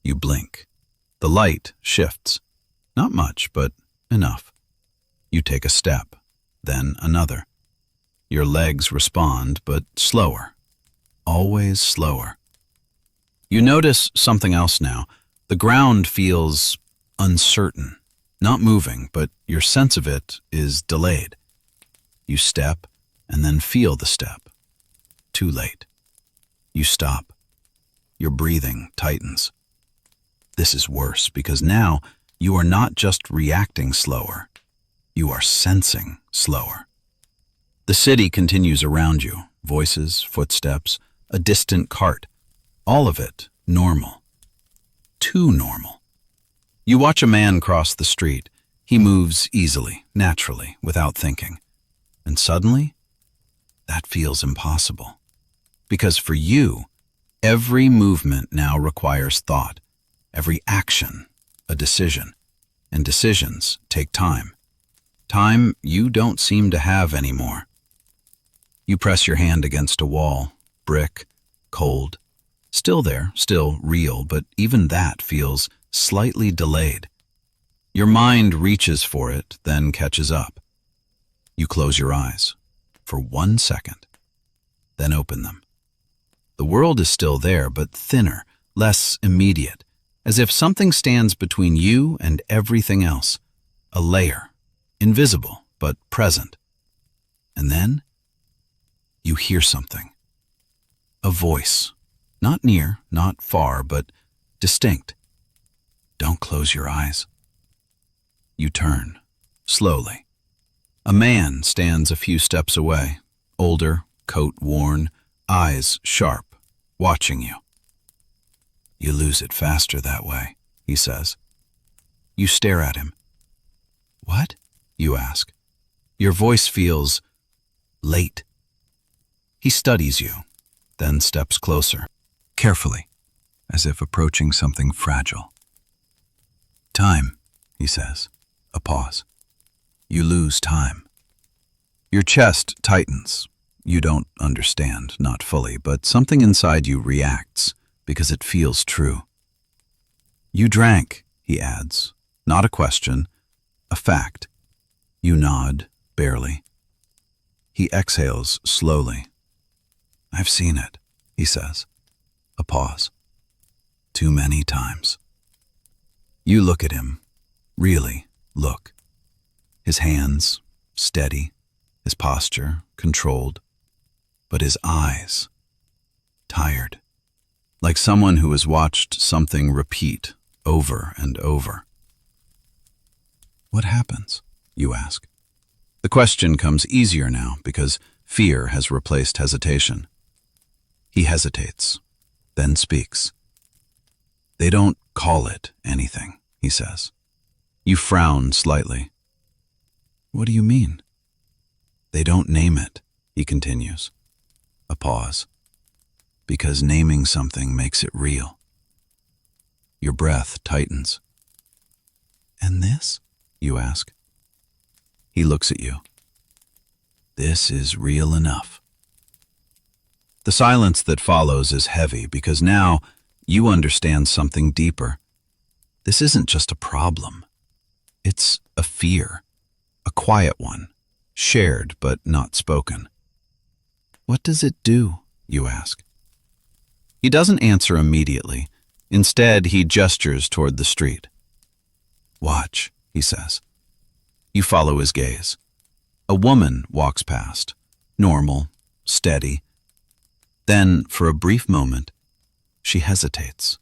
You blink. The light shifts. Not much, but enough. You take a step, then another. Your legs respond, but slower. Always slower. You notice something else now. The ground feels uncertain. Not moving, but your sense of it is delayed. You step, and then feel the step. Too late. You stop. Your breathing tightens. This is worse because now you are not just reacting slower. You are sensing slower. The city continues around you. Voices, footsteps, a distant cart. All of it normal. Too normal. You watch a man cross the street. He moves easily, naturally, without thinking. And suddenly, that feels impossible. Because for you, every movement now requires thought. Every action, a decision. And decisions take time. Time you don't seem to have anymore. You press your hand against a wall, brick, cold. Still there, still real, but even that feels slightly delayed. Your mind reaches for it, then catches up. You close your eyes for 1 second, then open them. The world is still there, but thinner, less immediate, as if something stands between you and everything else. A layer, invisible, but present. And then, you hear something. A voice, not near, not far, but distinct. Don't close your eyes. You turn, slowly. A man stands a few steps away, older, coat worn, eyes sharp, watching you. You lose it faster that way, he says. You stare at him. What? You ask. Your voice feels late. He studies you, then steps closer, carefully, as if approaching something fragile. Time, he says. A pause. You lose time. Your chest tightens. You don't understand, not fully, but something inside you reacts because it feels true. You drank, he adds. Not a question, a fact. You nod, barely. He exhales slowly. I've seen it, he says. A pause. Too many times. You look at him. Really look. His hands, steady. His posture, controlled. But his eyes, tired. Like someone who has watched something repeat over and over. What happens? You ask. The question comes easier now because fear has replaced hesitation. He hesitates, then speaks. They don't call it anything, he says. You frown slightly. What do you mean? They don't name it, he continues. A pause. Because naming something makes it real. Your breath tightens. And this? You ask. He looks at you. This is real enough. The silence that follows is heavy because now you understand something deeper. This isn't just a problem. It's a fear, a quiet one, shared but not spoken. What does it do? You ask. He doesn't answer immediately. Instead, he gestures toward the street. Watch, he says. You follow his gaze. A woman walks past, normal, steady. Then, for a brief moment, she hesitates,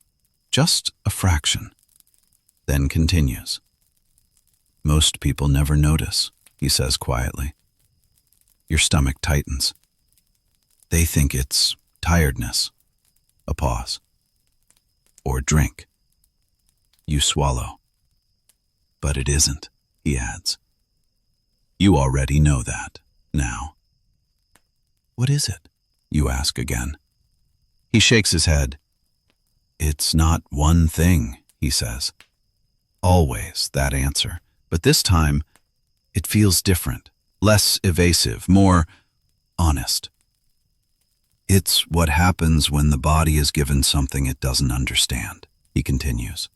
just a fraction, then continues. Most people never notice, he says quietly. Your stomach tightens. They think it's tiredness. A pause. Or drink. You swallow. But it isn't, he adds. You already know that, now. What is it? You ask again. He shakes his head. It's not one thing, he says. Always that answer, but this time it feels different, less evasive, more honest. It's what happens when the body is given something it doesn't understand, he continues.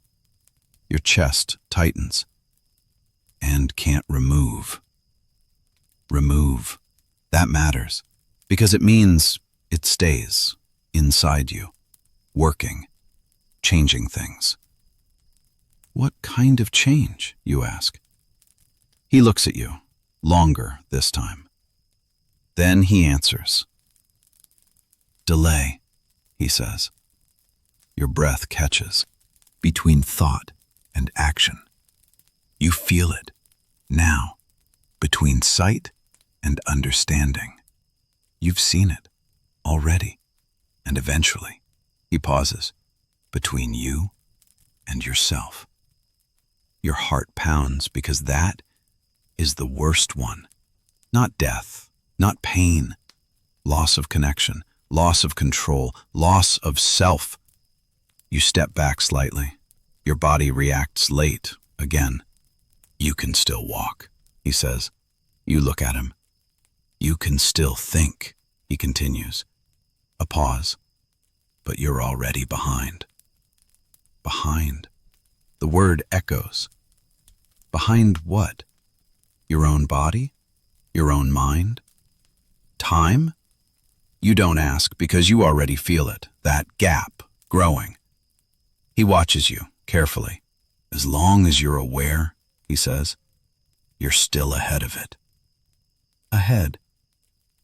Your chest tightens and can't remove. Remove. That matters because it means it stays inside you, working, changing things. What kind of change, you ask? He looks at you, longer this time. Then he answers. Delay, he says. Your breath catches between thought and action. You feel it now, between sight and understanding. You've seen it already, and eventually, he pauses, between you and yourself. Your heart pounds because that is the worst one. Not death, not pain, loss of connection, loss of control, loss of self. You step back slightly. Your body reacts late again. You can still walk, he says. You look at him. You can still think, he continues. A pause. But you're already behind. Behind. The word echoes. Behind what? Your own body? Your own mind? Time? You don't ask because you already feel it, that gap growing. He watches you carefully. As long as you're aware, he says, you're still ahead of it. Ahead.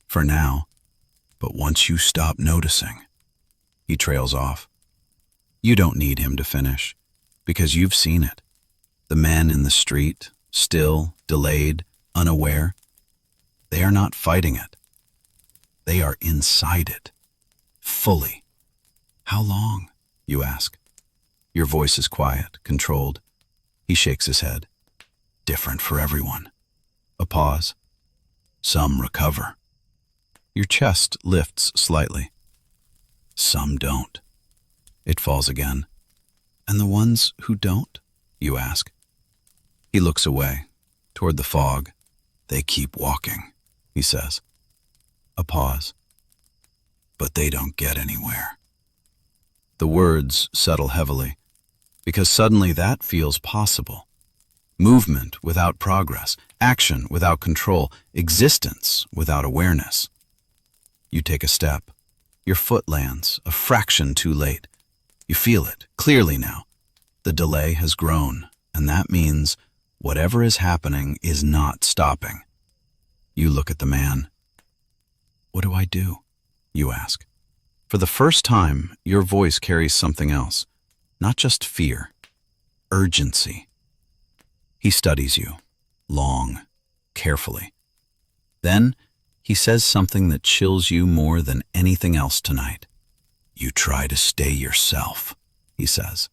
For now. But once you stop noticing, he trails off. You don't need him to finish because you've seen it. The men in the street, still, delayed, unaware, they are not fighting it. They are inside it, fully. How long, you ask? Your voice is quiet, controlled. He shakes his head. Different for everyone. A pause. Some recover. Your chest lifts slightly. Some don't. It falls again. And the ones who don't, you ask? He looks away, toward the fog. They keep walking, he says. A pause. But they don't get anywhere. The words settle heavily, because suddenly that feels possible. Movement without progress, action without control, existence without awareness. You take a step. Your foot lands, a fraction too late. You feel it, clearly now. The delay has grown, and that means whatever is happening is not stopping. You look at the man. What do I do? You ask. For the first time, your voice carries something else, not just fear, urgency. He studies you, long, carefully. Then he says something that chills you more than anything else tonight. You try to stay yourself, he says.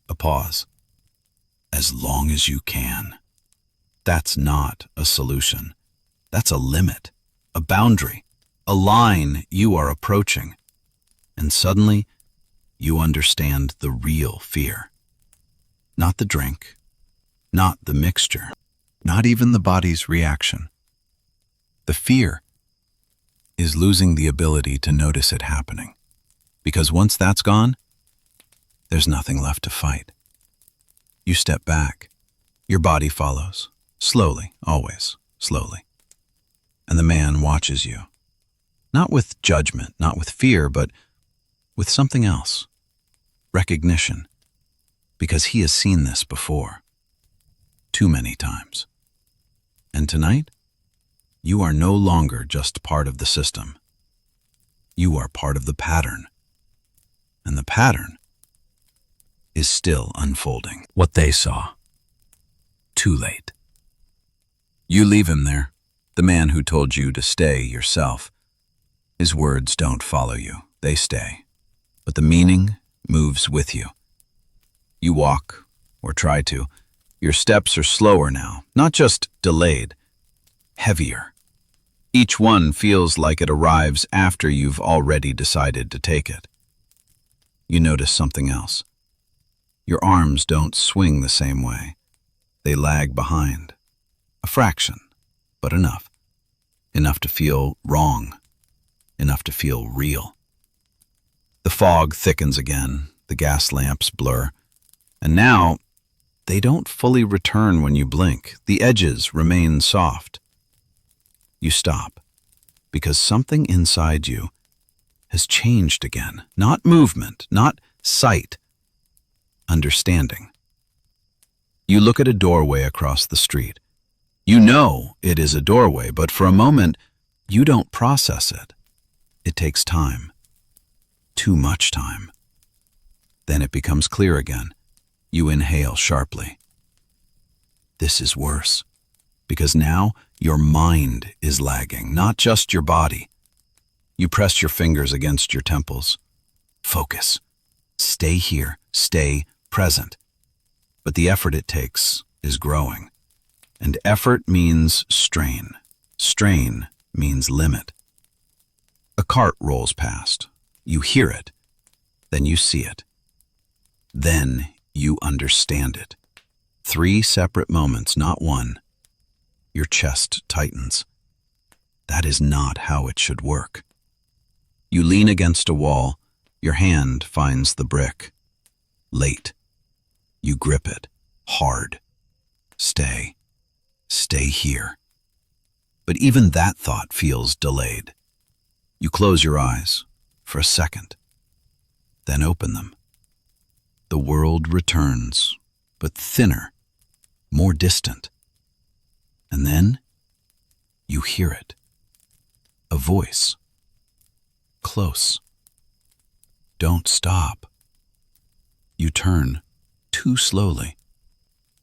A pause. As long as you can. That's not a solution. That's a limit, a boundary, a line you are approaching. And suddenly, you understand the real fear. Not the drink, not the mixture, not even the body's reaction. The fear is losing the ability to notice it happening. Because once that's gone, there's nothing left to fight. You step back. Your body follows, slowly, always, slowly. And the man watches you. Not with judgment, not with fear, but with something else. Recognition. Because he has seen this before. Too many times. And tonight, you are no longer just part of the system. You are part of the pattern. And the pattern is still unfolding. What they saw. Too late. You leave him there, the man who told you to stay yourself. His words don't follow you, they stay. But the meaning moves with you. You walk, or try to. Your steps are slower now, not just delayed, heavier. Each one feels like it arrives after you've already decided to take it. You notice something else. Your arms don't swing the same way. They lag behind. A fraction, but enough. Enough to feel wrong. Enough to feel real. The fog thickens again, the gas lamps blur, and now they don't fully return when you blink. The edges remain soft. You stop, because something inside you has changed again. Not movement, not sight, understanding. You look at a doorway across the street. You know it is a doorway, but for a moment, you don't process it. It takes time. Too much time. Then it becomes clear again. You inhale sharply. This is worse, because now your mind is lagging, not just your body. You press your fingers against your temples. Focus. Stay here. Stay present. But the effort it takes is growing. And effort means strain. Strain means limit. A cart rolls past. You hear it. Then you see it. Then you understand it. 3 separate moments, not one. Your chest tightens. That is not how it should work. You lean against a wall. Your hand finds the brick. Late. You grip it. Hard. Stay. Stay here. But even that thought feels delayed. You close your eyes for a second, then open them. The world returns, but thinner, more distant. And then you hear it. A voice. Close. Don't stop. You turn too slowly.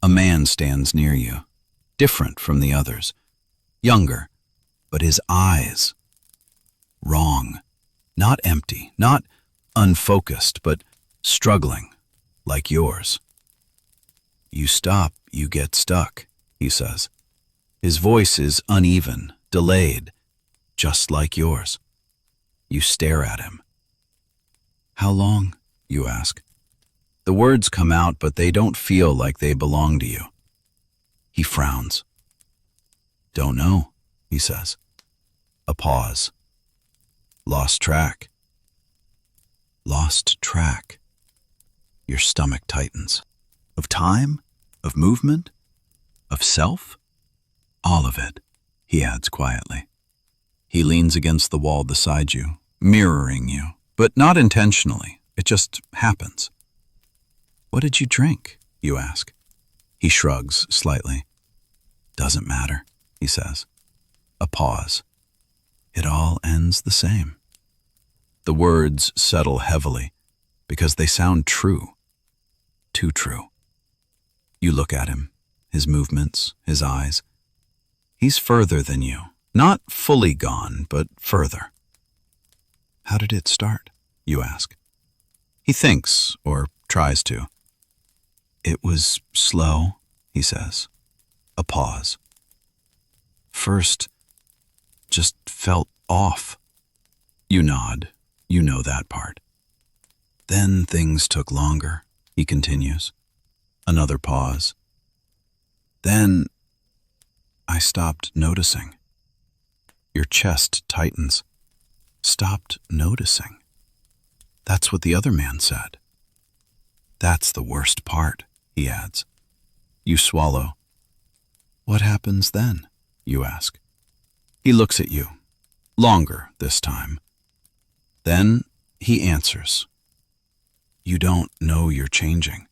A man stands near you, different from the others. Younger, but his eyes. Wrong. Not empty, not unfocused, but struggling, like yours. You stop, you get stuck, he says. His voice is uneven, delayed, just like yours. You stare at him. How long? You ask. The words come out, but they don't feel like they belong to you. He frowns. Don't know, he says. A pause. Lost track. Lost track. Your stomach tightens. Of time? Of movement? Of self? All of it, he adds quietly. He leans against the wall beside you, mirroring you, but not intentionally. It just happens. What did you drink? You ask. He shrugs slightly. Doesn't matter, he says. A pause. It all ends the same. The words settle heavily because they sound true. Too true. You look at him, his movements, his eyes. He's further than you. Not fully gone, but further. How did it start? You ask. He thinks, or tries to. It was slow, he says. A pause. First, just felt off. You nod. You know that part. Then things took longer, he continues. Another pause. Then I stopped noticing. Your chest tightens. Stopped noticing. That's what the other man said. That's the worst part, he adds. You swallow. What happens then? You ask. He looks at you. Longer this time. Then he answers. You don't know you're changing.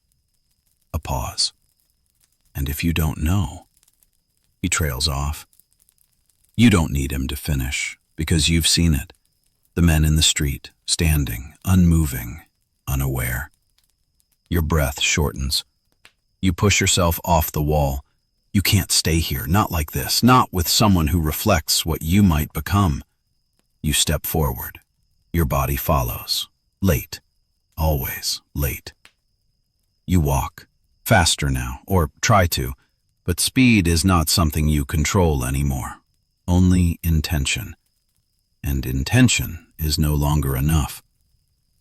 A pause. And if you don't know, he trails off. You don't need him to finish, because you've seen it. The men in the street, standing, unmoving, unaware. Your breath shortens. You push yourself off the wall. You can't stay here, not like this, not with someone who reflects what you might become. You step forward. Your body follows. Late. Always late. You walk. Faster now, or try to, but speed is not something you control anymore. Only intention. And intention is no longer enough.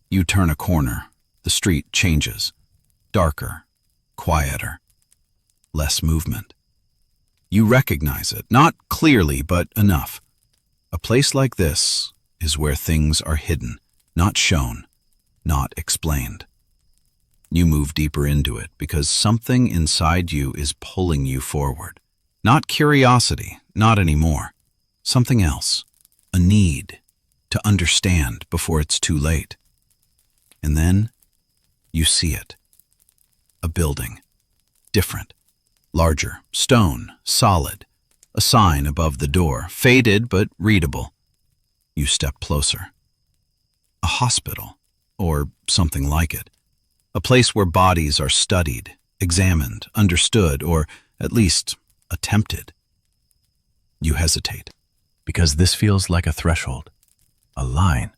You turn a corner. The street changes. Darker. Quieter. Less movement. You recognize it, not clearly, but enough. A place like this is where things are hidden, not shown, not explained. You move deeper into it because something inside you is pulling you forward. Not curiosity, not anymore. Something else. A need to understand before it's too late. And then you see it. A building. Different. Larger. Stone. Solid. A sign above the door. Faded but readable. You step closer. A hospital. Or something like it. A place where bodies are studied, examined, understood, or at least attempted. You hesitate, because this feels like a threshold, a line.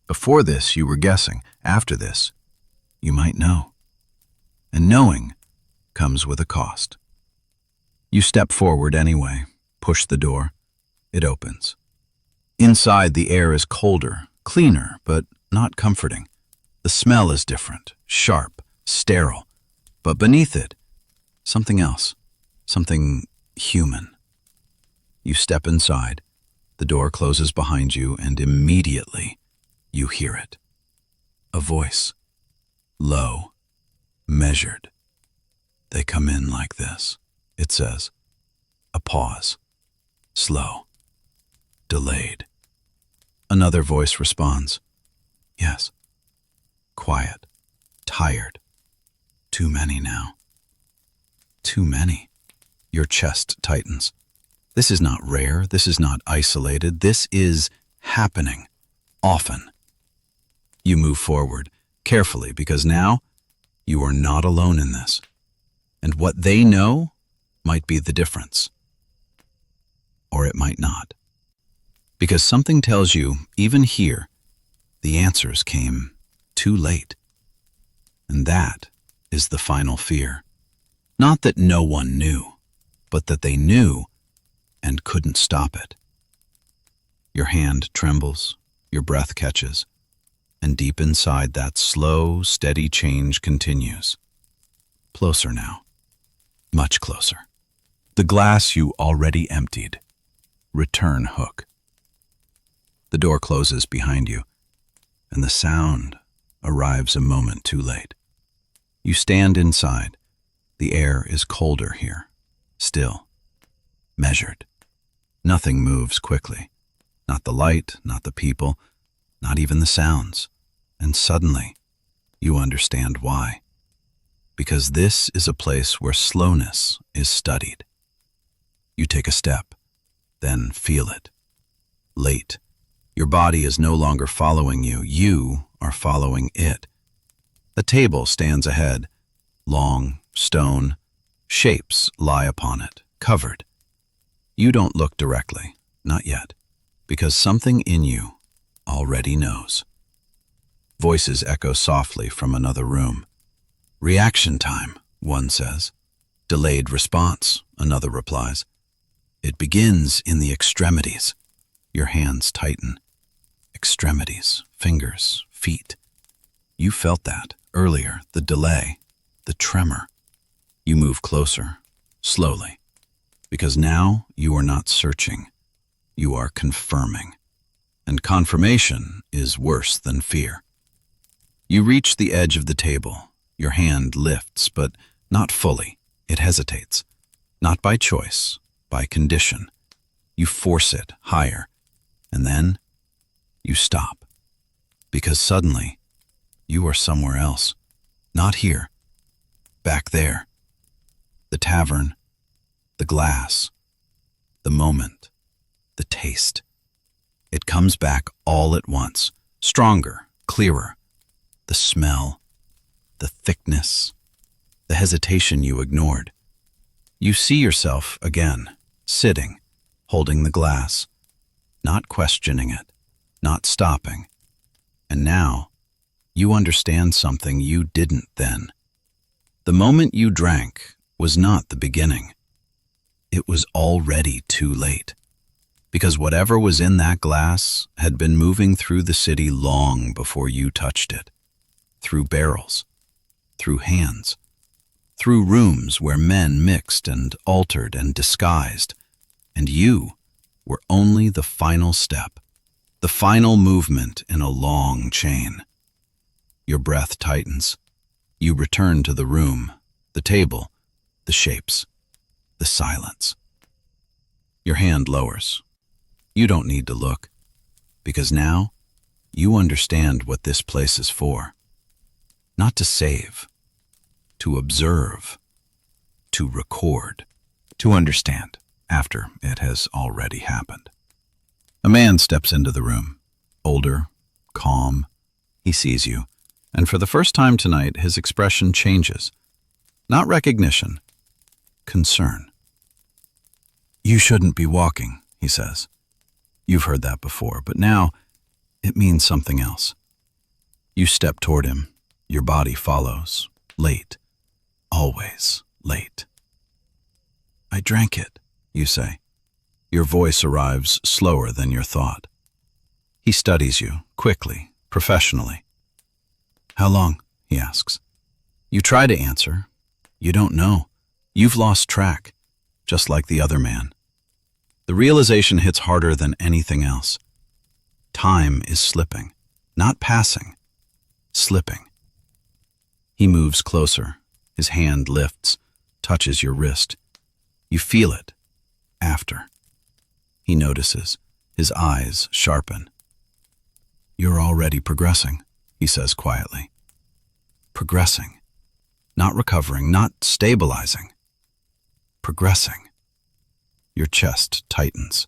Before this, you were guessing. After this, you might know. And knowing comes with a cost. You step forward anyway, push the door. It opens. Inside, the air is colder, cleaner, but not comforting. The smell is different, sharp, sterile. But beneath it, something else, something human. You step inside. The door closes behind you, and immediately you hear it. A voice. Low. Measured. They come in like this. It says. A pause. Slow. Delayed. Another voice responds. Yes. Quiet. Tired. Too many now. Too many. Your chest tightens. This is not rare. This is not isolated. This is happening. Often. You move forward, carefully, because now you are not alone in this. And what they know might be the difference. Or it might not. Because something tells you, even here, the answers came too late. And that is the final fear. Not that no one knew, but that they knew and couldn't stop it. Your hand trembles, your breath catches, and deep inside that slow, steady change continues. Closer now. Much closer. The glass you already emptied. Return hook. The door closes behind you, and the sound arrives a moment too late. You stand inside. The air is colder here, still, measured. Nothing moves quickly. Not the light, not the people, not even the sounds. And suddenly, you understand why. Because this is a place where slowness is studied. You take a step, then feel it. Late. Your body is no longer following you. You are following it. A table stands ahead. Long, stone. Shapes lie upon it, covered. You don't look directly, not yet, because something in you already knows. Voices echo softly from another room. Reaction time, one says. Delayed response, another replies. It begins in the extremities. Your hands tighten. Extremities, fingers, feet. You felt that earlier, the delay, the tremor. You move closer, slowly, because now you are not searching. You are confirming. And confirmation is worse than fear. You reach the edge of the table. Your hand lifts, but not fully. It hesitates. Not by choice, by condition. You force it higher, and then you stop. Because suddenly, you are somewhere else. Not here. Back there. The tavern. The glass. The moment. The taste. It comes back all at once. Stronger, clearer. The smell. The thickness. The hesitation you ignored. You see yourself again, sitting, holding the glass, not questioning it, not stopping. And now, you understand something you didn't then. The moment you drank was not the beginning. It was already too late. Because whatever was in that glass had been moving through the city long before you touched it. Through barrels, through hands, through rooms where men mixed and altered and disguised, and you were only the final step, the final movement in a long chain. Your breath tightens. You return to the room, the table, the shapes, the silence. Your hand lowers. You don't need to look, because now you understand what this place is for. Not to save, to observe, to record, to understand after it has already happened. A man steps into the room, older, calm. He sees you, and for the first time tonight, his expression changes. Not recognition, concern. "You shouldn't be walking," he says. You've heard that before, but now it means something else. You step toward him. Your body follows. Late. Always late. "I drank it," you say. Your voice arrives slower than your thought. He studies you, quickly, professionally. "How long?" he asks. You try to answer. You don't know. You've lost track, just like the other man. The realization hits harder than anything else. Time is slipping, not passing, slipping. He moves closer. His hand lifts, touches your wrist. You feel it. After. He notices. His eyes sharpen. "You're already progressing," he says quietly. Progressing. Not recovering, not stabilizing. Progressing. Your chest tightens.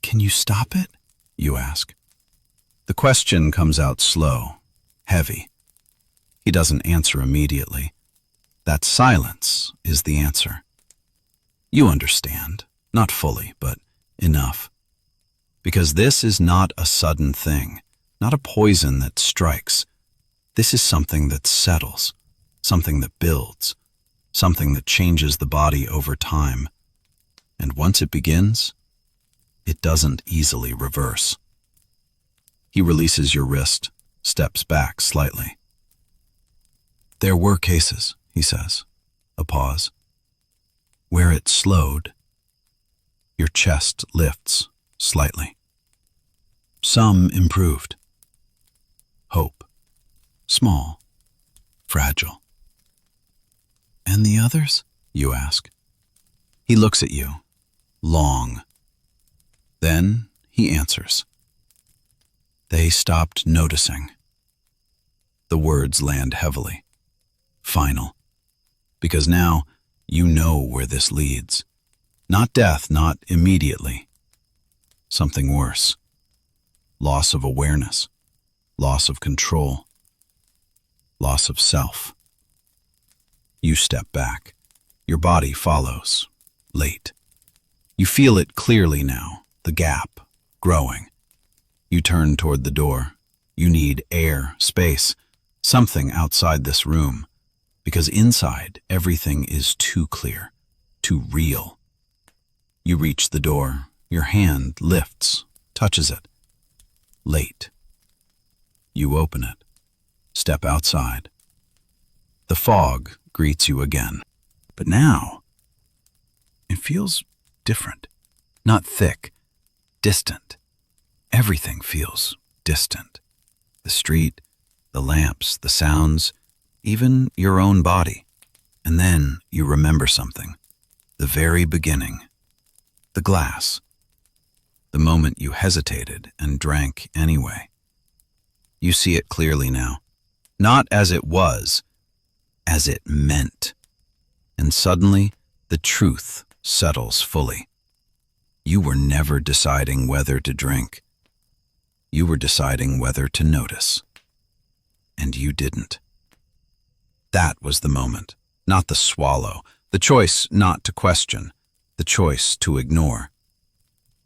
"Can you stop it?" you ask. The question comes out slow, heavy. He doesn't answer immediately. That silence is the answer. You understand, not fully, but enough. Because this is not a sudden thing, not a poison that strikes. This is something that settles, something that builds, something that changes the body over time. And once it begins, it doesn't easily reverse. He releases your wrist, steps back slightly. "There were cases," he says. A pause. "Where it slowed." Your chest lifts slightly. Some improved. Hope. Small. Fragile. "And the others?" you ask. He looks at you. Long. Then he answers. "They stopped noticing." The words land heavily. Final. Because now you know where this leads. Not death, not immediately. Something worse. Loss of awareness. Loss of control. Loss of self. You step back. Your body follows. Late. You feel it clearly now, the gap, growing. You turn toward the door. You need air, space, something outside this room, because inside everything is too clear, too real. You reach the door. Your hand lifts, touches it. Late. You open it. Step outside. The fog greets you again. But now, it feels different. Not thick, distant. Everything feels distant. The street, the lamps, the sounds, even your own body. And then you remember something. The very beginning. The glass. The moment you hesitated and drank anyway. You see it clearly now. Not as it was, as it meant. And suddenly, the truth settles fully. You were never deciding whether to drink. You were deciding whether to notice. And you didn't. That was the moment, not the swallow, the choice not to question, the choice to ignore,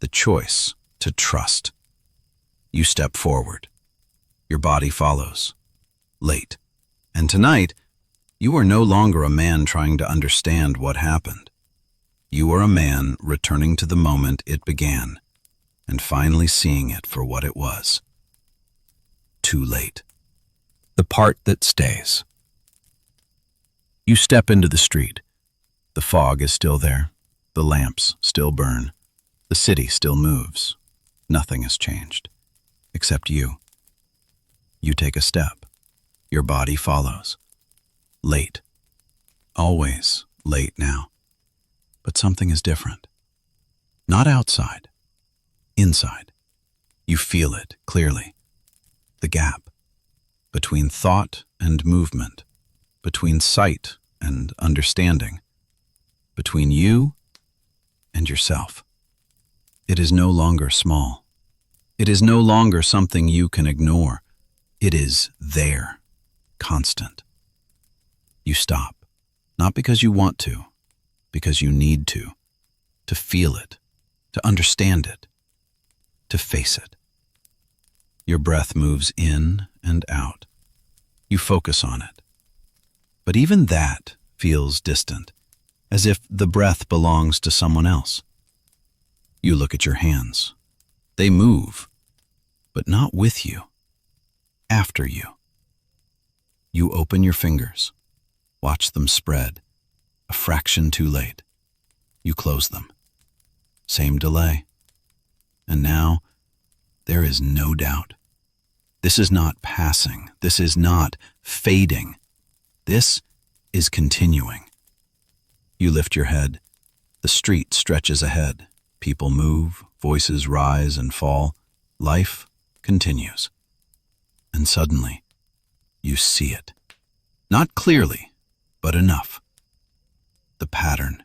the choice to trust. You step forward. Your body follows. Late. And tonight, you are no longer a man trying to understand what happened. You are a man returning to the moment it began and finally seeing it for what it was. Too late. The part that stays. You step into the street. The fog is still there. The lamps still burn. The city still moves. Nothing has changed. Except you. You take a step. Your body follows. Late. Always late now. But something is different. Not outside. Inside. You feel it clearly. The gap. Between thought and movement. Between sight and understanding. Between you and yourself. It is no longer small. It is no longer something you can ignore. It is there, constant. You stop, not because you want to, because you need to feel it, to understand it, to face it. Your breath moves in and out. You focus on it. But even that feels distant, as if the breath belongs to someone else. You look at your hands. They move, but not with you. After you. You open your fingers. Watch them spread. A fraction too late. You close them. Same delay. And now, there is no doubt. This is not passing. This is not fading. This is continuing. You lift your head. The street stretches ahead. People move, voices rise and fall. Life continues. And suddenly, you see it. Not clearly, but enough. The pattern.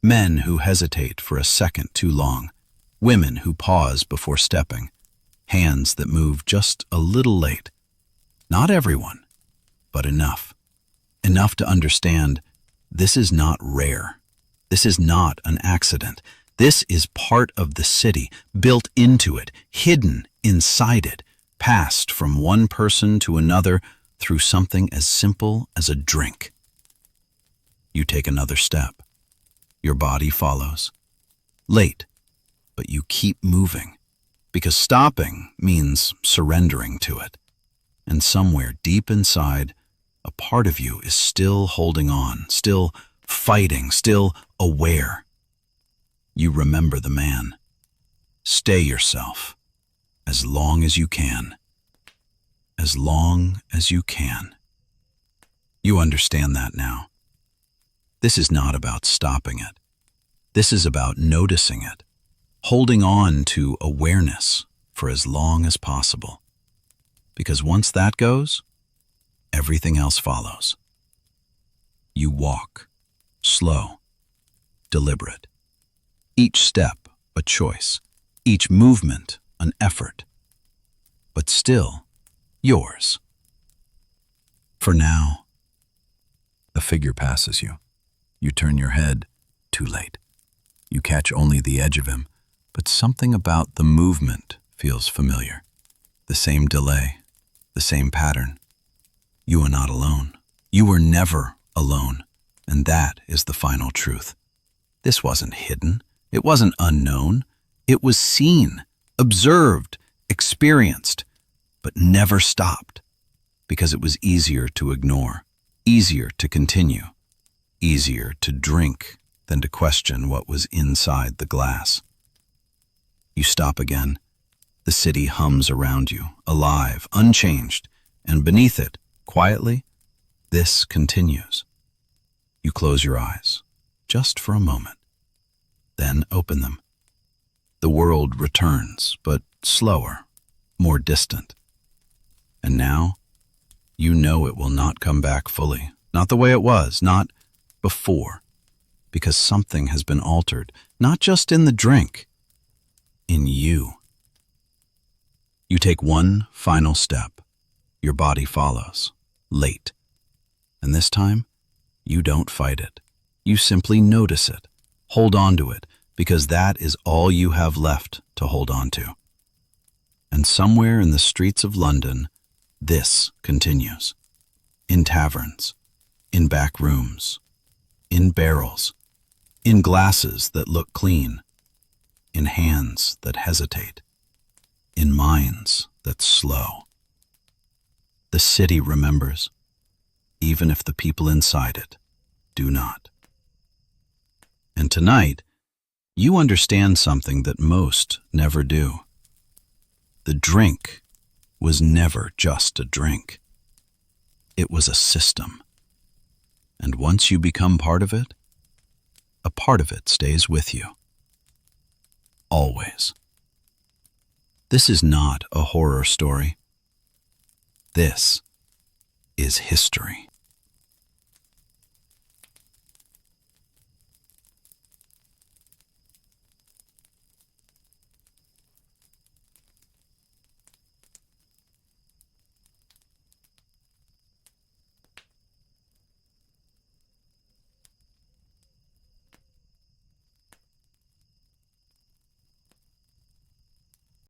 Men who hesitate for a second too long. Women who pause before stepping. Hands that move just a little late. Not everyone, but enough. Enough to understand this is not rare. This is not an accident. This is part of the city, built into it, hidden inside it, passed from one person to another through something as simple as a drink. You take another step. Your body follows. Late, but you keep moving, because stopping means surrendering to it. And somewhere deep inside, a part of you is still holding on, still fighting, still aware. You remember the man. Stay yourself, as long as you can. As long as you can. You understand that now. This is not about stopping it. This is about noticing it, holding on to awareness for as long as possible. Because once that goes, everything else follows. You walk, slow, deliberate. Each step a choice, each movement an effort, but still yours. For now, a figure passes you. You turn your head, too late. You catch only the edge of him, but something about the movement feels familiar. The same delay, the same pattern. You are not alone. You were never alone, and that is the final truth. This wasn't hidden. It wasn't unknown. It was seen, observed, experienced, but never stopped, because it was easier to ignore, easier to continue, easier to drink than to question what was inside the glass. You stop again. The city hums around you, alive, unchanged, and beneath it, quietly, this continues. You close your eyes, just for a moment, then open them. The world returns, but slower, more distant. And now, you know it will not come back fully, not the way it was, not before, because something has been altered, not just in the drink, in you. You take one final step. Your body follows, late. And this time, you don't fight it. You simply notice it, hold on to it, because that is all you have left to hold on to. And somewhere in the streets of London, this continues. In taverns, in back rooms, in barrels, in glasses that look clean, in hands that hesitate, in minds that slow. The city remembers, even if the people inside it do not. And tonight, you understand something that most never do. The drink was never just a drink. It was a system. And once you become part of it, a part of it stays with you. Always. This is not a horror story. This is history.